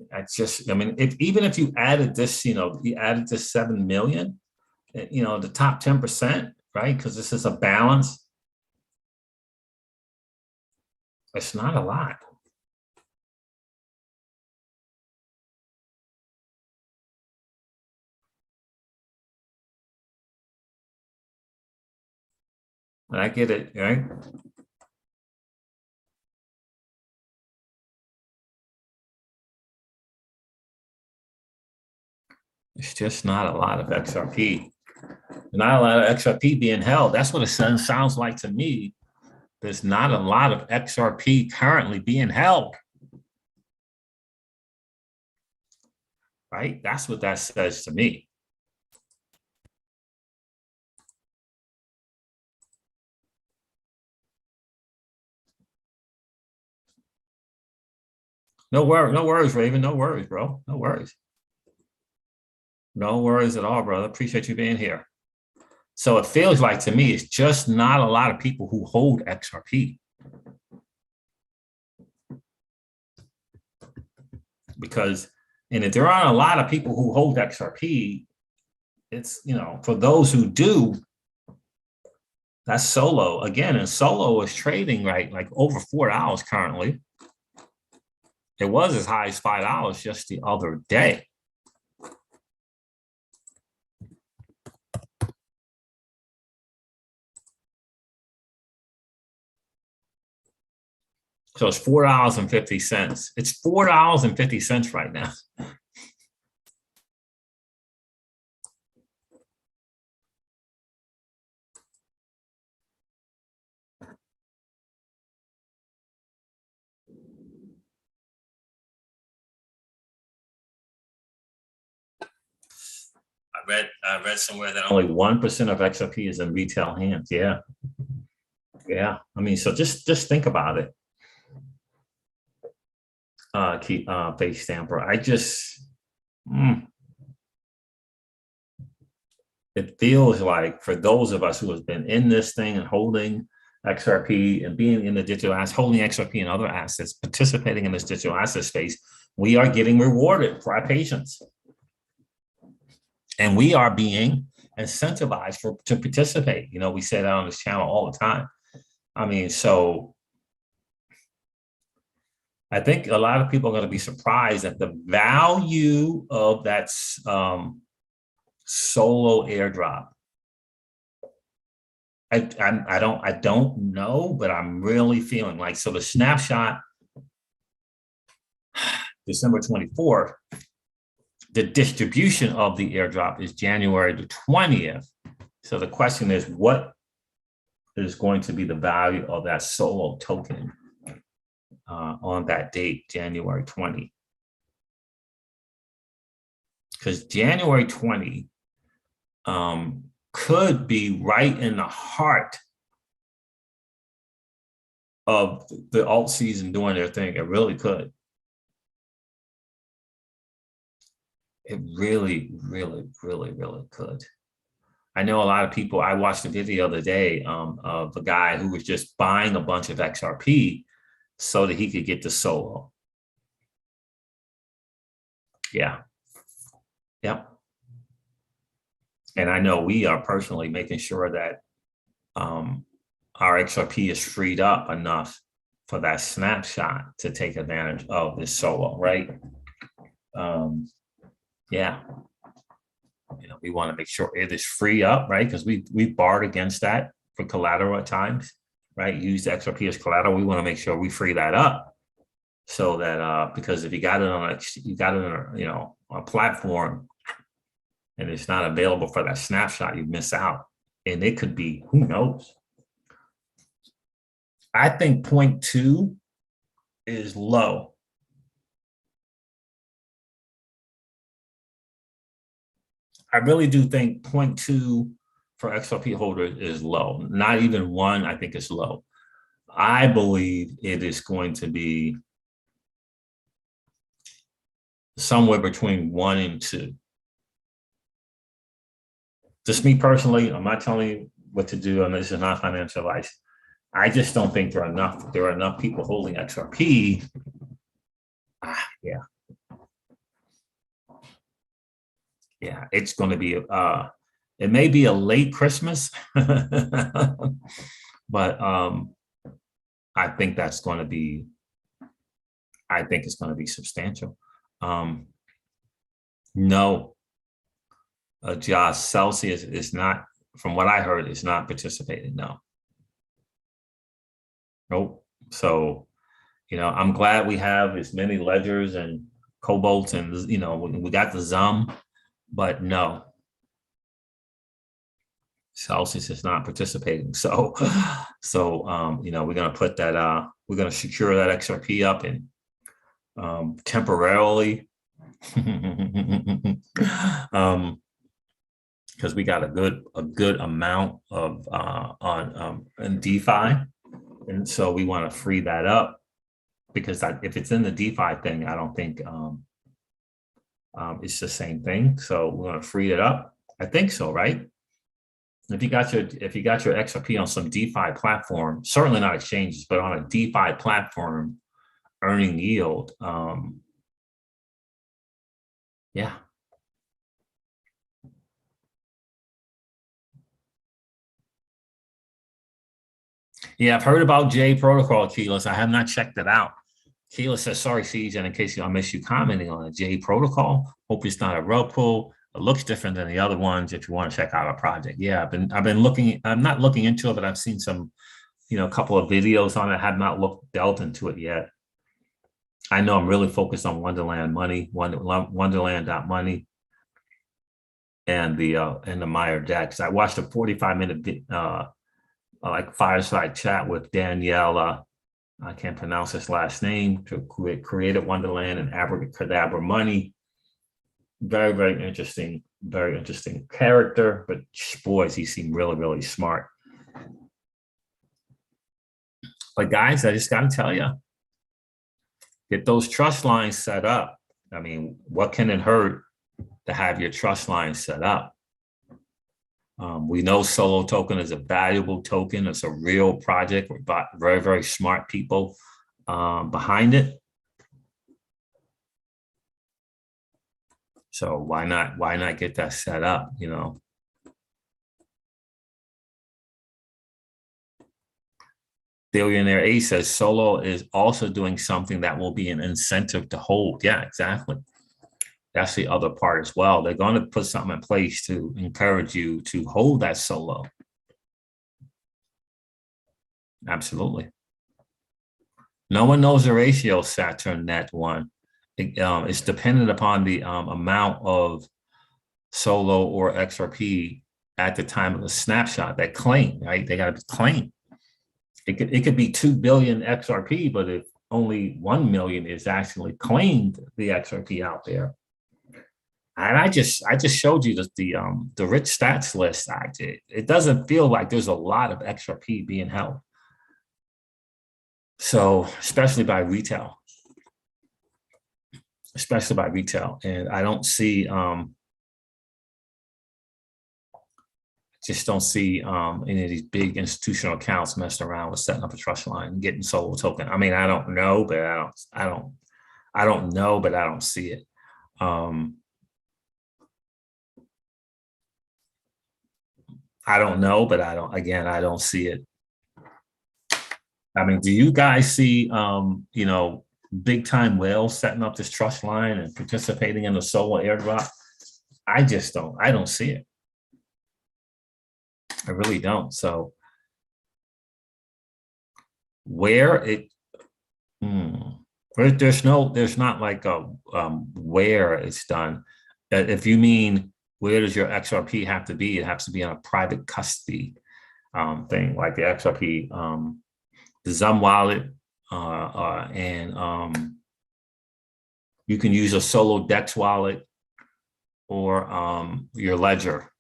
That's just, I mean, even if you added this, you know, you added this 7 million, you know, the top 10%, right? Because this is a balance. It's not a lot. And I get it, right? It's just not a lot of XRP. Not a lot of XRP being held. That's what it sounds like to me. There's not a lot of XRP currently being held. Right? That's what that says to me. No worries, Raven. No worries, bro. No worries. No worries at all, brother. Appreciate you being here. So it feels like to me, it's just not a lot of people who hold XRP. Because, and if there aren't a lot of people who hold XRP, it's, you know, for those who do, that's Solo again. And Solo is trading right like over $4 currently. It was as high as $5 just the other day. So it's $4.50. It's $4.50 right now. I read somewhere that only 1% of XRP is in retail hands. Yeah. Yeah. I mean, so just think about it. Face stamper. I just it feels like for those of us who have been in this thing and holding XRP and being in the digital assets, holding XRP and other assets, participating in this digital asset space, we are getting rewarded for our patience. And we are being incentivized to participate. You know, we say that on this channel all the time. I mean, so I think a lot of people are going to be surprised at the value of that Solo airdrop. I don't know, but I'm really feeling like, so the snapshot, December 24th, the distribution of the airdrop is January the 20th. So the question is, what is going to be the value of that Solo token on that date, January 20? Because January 20 could be right in the heart of the alt season doing their thing. It really could. It really, really, really, really could. I know a lot of people, I watched a video the other day of a guy who was just buying a bunch of XRP so that he could get the Solo. Yeah. Yep. And I know we are personally making sure that our XRP is freed up enough for that snapshot to take advantage of this Solo, right? Yeah. You know, we want to make sure it is free up, right? Because we barred against that for collateral at times, right? Use the XRP as collateral. We want to make sure we free that up so that because if you got it on a platform and it's not available for that snapshot, you miss out. And it could be, who knows? I think 0.2 is low. I really do think 0.2 for XRP holders is low. Not even 1, I think it's low. I believe it is going to be somewhere between 1 and 2. Just me personally, I'm not telling you what to do, and this is not financial advice. I just don't think there are enough people holding XRP. Yeah. Yeah, it's going to be, it may be a late Christmas, but I think that's going to be, I think it's going to be substantial. No, Josh, Celsius is not, from what I heard, is not participating, no. Nope. So, you know, I'm glad we have as many ledgers and Cobalts and, you know, we got the ZUM. But no, Celsius is not participating. So, you know, we're going to put that, we're going to secure that XRP up and temporarily, because we got a good amount of in DeFi, and so we want to free that up because if it's in the DeFi thing, I don't think. It's the same thing. So we're going to free it up. I think so, right? If you got your XRP on some DeFi platform, certainly not exchanges, but on a DeFi platform, earning yield, yeah. Yeah, I've heard about J Protocol, Keyless. I have not checked it out. Keyless says, sorry, Siege, and in case I missed you commenting on it, J Protocol. Hope it's not a rug pull. It looks different than the other ones if you want to check out our project. Yeah, I've been looking, I'm not looking into it, but I've seen some, a couple of videos on it. I have not delved into it yet. I know I'm really focused on Wonderland Money, Wonderland.money, and the Meyer DEX. I watched a 45-minute like fireside chat with Danielle. I can't pronounce his last name, to create Wonderland and Abracadabra Money. Very, very interesting character, but boys, he seemed really, really smart. But guys, I just got to tell you, get those trust lines set up. I mean, what can it hurt to have your trust lines set up? We know Solo token is a valuable token. It's a real project with very, very smart people behind it. So why not get that set up, Billionaire A says Solo is also doing something that will be an incentive to hold. Yeah, exactly. That's the other part as well. They're going to put something in place to encourage you to hold that Solo. Absolutely. No one knows the ratio, Saturn Net One. It's dependent upon the amount of Solo or XRP at the time of the snapshot, that claim, right? They got to claim. It could be 2 billion XRP, but if only 1 million is actually claimed the XRP out there. And I just showed you the rich stats list I did. It doesn't feel like there's a lot of XRP being held. So especially by retail. And I don't see just don't see any of these big institutional accounts messing around with setting up a trust line and getting Solo token. I mean, I don't know, but I don't know, but I don't see it. I don't know, but I don't see it. I mean, do you guys see, big time whales setting up this trust line and participating in the Solo airdrop? I don't see it. I really don't. So there's not like a where it's done. If you mean where does your XRP have to be, it has to be on a private custody thing, like the XRP, the Zum wallet, and you can use a Solo Dex wallet or your ledger.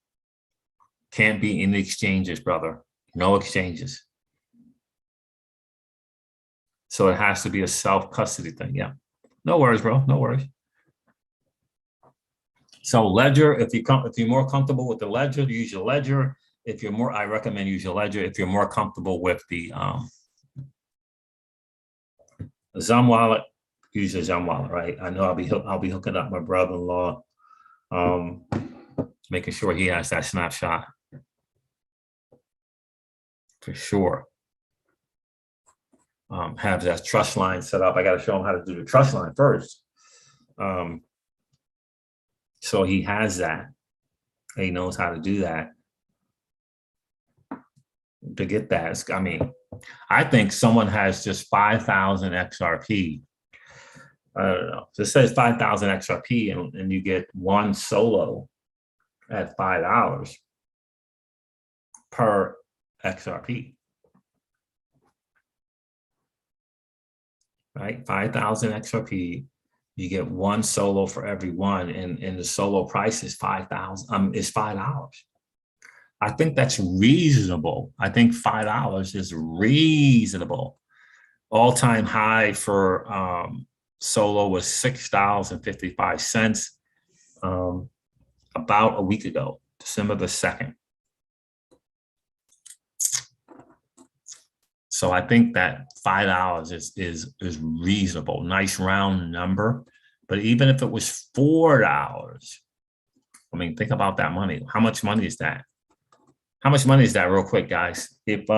Can't be in the exchanges, brother. No exchanges. So it has to be a self-custody thing. Yeah. No worries, bro. No worries. So ledger, if you're more comfortable with the ledger, use your ledger. I recommend use your ledger. If you're more comfortable with the Zum wallet, use the Zum wallet, right? I know I'll be hooking up my brother-in-law, making sure he has that snapshot. For sure. Have that trust line set up. I got to show him how to do the trust line first. So he has that. He knows how to do that. To get that, I mean, I think someone has just 5,000 XRP. I don't know. This says 5,000 XRP, and you get one Solo at $5 per XRP, right? 5,000 XRP, you get one Solo for every one, and the Solo price is $5. I think that's reasonable. I think $5 is reasonable. All-time high for Solo was $6.55 about a week ago, December the 2nd. So I think that $5 is reasonable, nice round number. But even if it was $4, I mean, think about that money. How much money is that? How much money is that, real quick, guys? If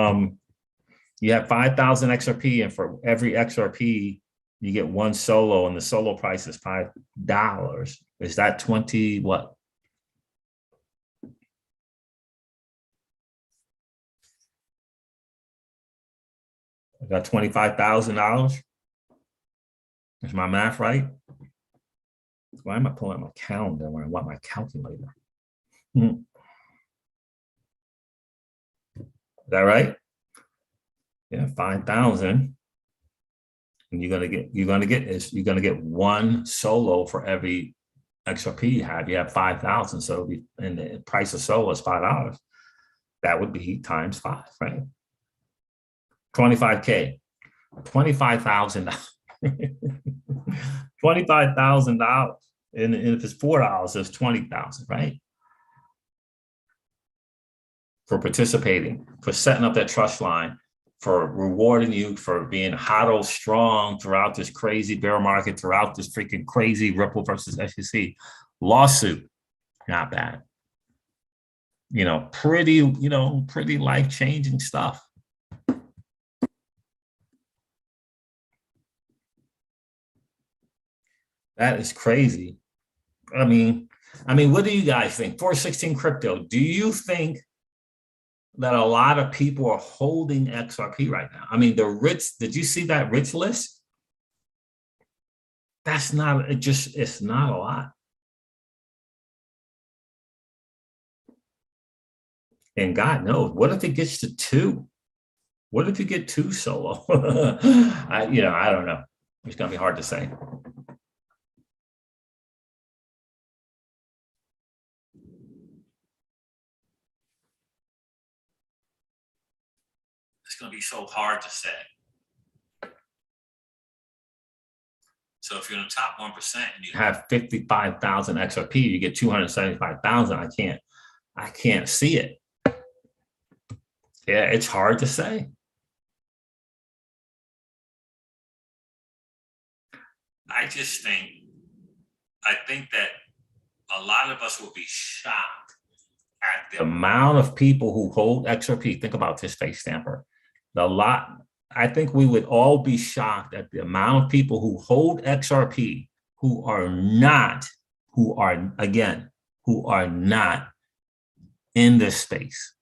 you have 5,000 XRP, and for every XRP you get one solo, and the solo price is $5, is that 20 what? I got $25,000. Is my math right? Why am I pulling out my calendar when I want my calculator? Is that right? Yeah, 5,000. And you're gonna get one solo for every XRP you have. You have 5,000, so and the price of solo is $5. That would be times 5, right? 25K, $25,000. $25,000. And if it's $4, it's 20,000, right? For participating, for setting up that trust line, for rewarding you for being HODL strong throughout this crazy bear market, throughout this freaking crazy Ripple versus SEC lawsuit. Not bad. Pretty life-changing stuff. That is crazy. I mean, what do you guys think? 416 crypto, do you think that a lot of people are holding XRP right now? I mean, did you see that rich list? It's not a lot. And God knows, what if it gets to 2? What if you get 2 solo? I don't know. It's gonna be hard to say. It's going to be so hard to say. So if you're in the top 1% and you have 55,000 XRP, you get 275,000. I can't see it. Yeah, it's hard to say. I think that a lot of us will be shocked at the amount of people who hold XRP. Think about this, face stamper. I think we would all be shocked at the amount of people who hold XRP who are not in this space.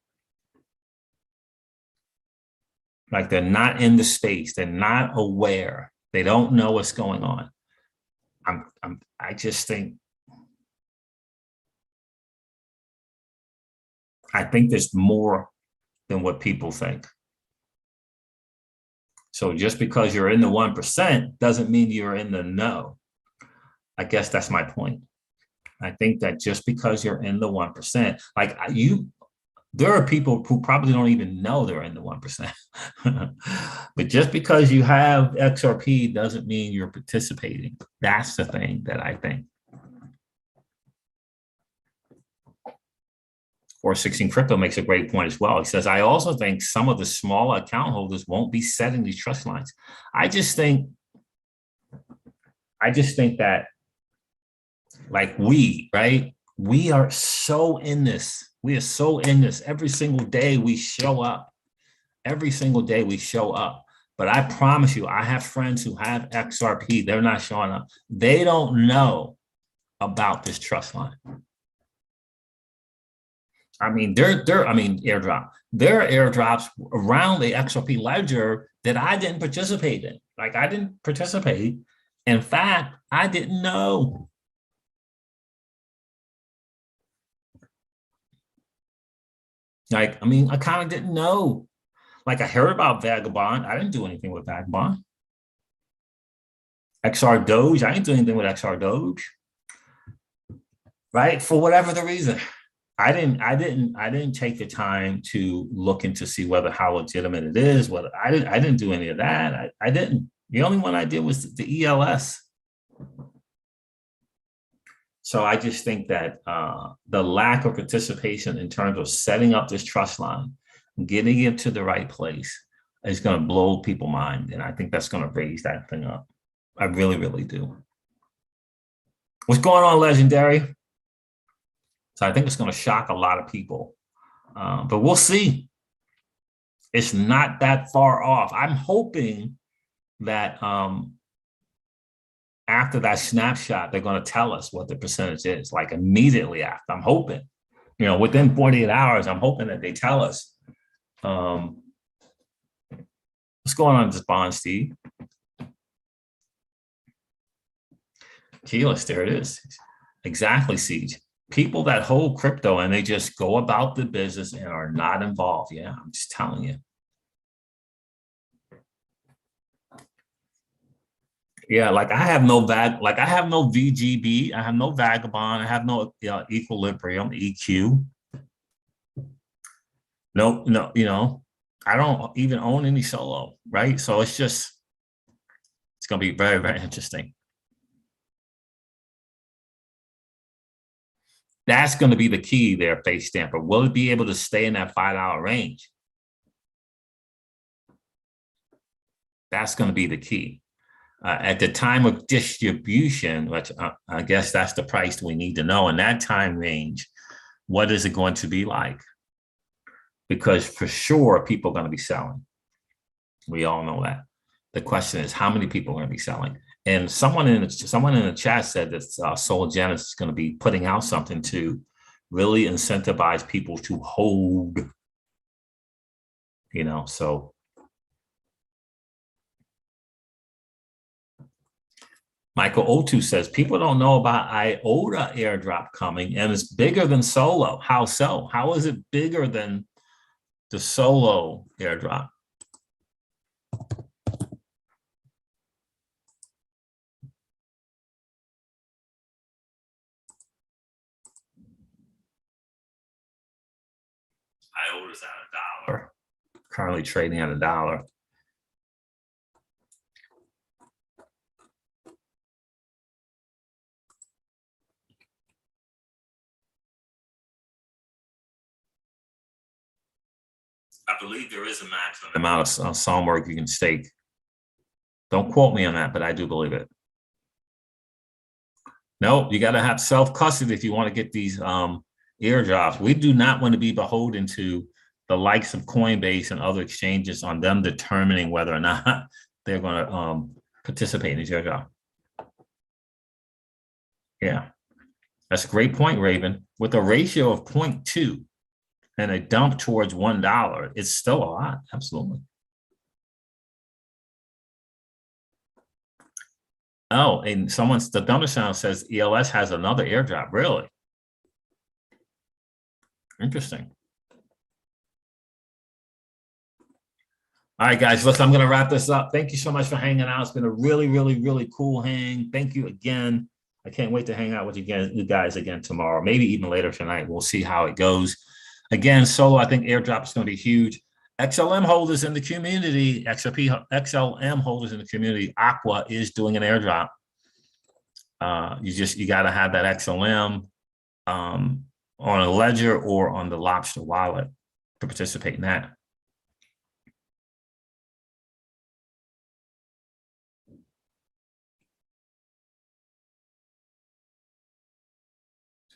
Like, they're not in the space. They're not aware. They don't know what's going on. I just think, there's more than what people think. So just because you're in the 1% doesn't mean you're in the know. I guess that's my point. I think that just because you're in the 1%, there are people who probably don't even know they're in the 1%. But just because you have XRP doesn't mean you're participating. That's the thing that I think. 416 Crypto makes a great point as well. He says, I also think some of the smaller account holders won't be setting these trust lines. I just think that, like, we are so in this. We are so in this. Every single day we show up. Every single day we show up. But I promise you, I have friends who have XRP. They're not showing up. They don't know about this trust line. I mean, AirDrop. There are AirDrops around the XRP ledger that I didn't participate in. Like, I didn't participate. In fact, I didn't know. I kind of didn't know. Like, I heard about Vagabond. I didn't do anything with Vagabond. XR Doge. I didn't do anything with XR Doge. Right? For whatever the reason. I didn't take the time to look into see how legitimate it is. I didn't do any of that. I didn't. The only one I did was the ELS. So I just think that the lack of participation in terms of setting up this trust line, getting it to the right place, is going to blow people's mind. And I think that's going to raise that thing up. I really, really do. What's going on, Legendary? So I think it's going to shock a lot of people. But we'll see. It's not that far off. I'm hoping that after that snapshot, they're going to tell us what the percentage is, like immediately after. I'm hoping, within 48 hours, I'm hoping that they tell us. What's going on in this bond, Steve? Keyless, there it is. Exactly, Siege. People that hold crypto and they just go about the business and are not involved. Yeah, I'm just telling you. Yeah, like I have no VGB, I have no Vagabond, I have no Equilibrium, EQ. No, I don't even own any Solo, right? So it's gonna be very, very interesting. That's going to be the key there, Face Stamper. Will it be able to stay in that $5 range? That's going to be the key. At the time of distribution, which I guess that's the price we need to know, in that time range, what is it going to be like? Because for sure, people are going to be selling. We all know that. The question is, how many people are going to be selling? And someone in the chat said that Sologenic is going to be putting out something to really incentivize people to hold, so. Michael O2 says, people don't know about IOTA airdrop coming and it's bigger than Solo. How so? How is it bigger than the Solo airdrop? IOTA's at $1, currently trading at $1. I believe there is a maximum amount of Solomorg you can stake. Don't quote me on that, but I do believe it. No, you got to have self-custody if you want to get these airdrops. We do not want to be beholden to the likes of Coinbase and other exchanges on them determining whether or not they're going to participate in these airdrop. Yeah, that's a great point, Raven. With a ratio of 0.2 and a dump towards $1, it's still a lot. Absolutely. Oh, and the Thunder Sound says ELS has another airdrop. Really? Interesting. All right, guys, listen, I'm going to wrap this up. Thank you so much for hanging out. It's been a really, really, really cool hang. Thank you again. I can't wait to hang out with you guys again tomorrow, maybe even later tonight. We'll see how it goes. Again, Solo, I think airdrop is going to be huge. XLM holders in the community, XRP XLM holders in the community, Aqua is doing an airdrop. You got to have that XLM on a ledger or on the Lobster wallet to participate in that.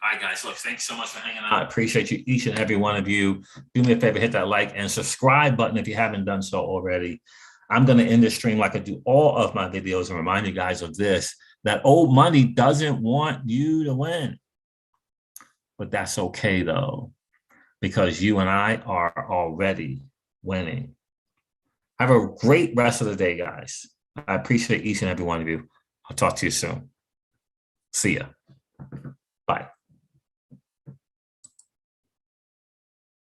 All right, guys, look, thanks so much for hanging out. I appreciate you, each and every one of you. Do me a favor, hit that like and subscribe button if you haven't done so already. I'm going to end this stream like I do all of my videos and remind you guys of this, that old money doesn't want you to win. But that's okay, though, because you and I are already winning. Have a great rest of the day, guys. I appreciate each and every one of you. I'll talk to you soon. See ya. Bye.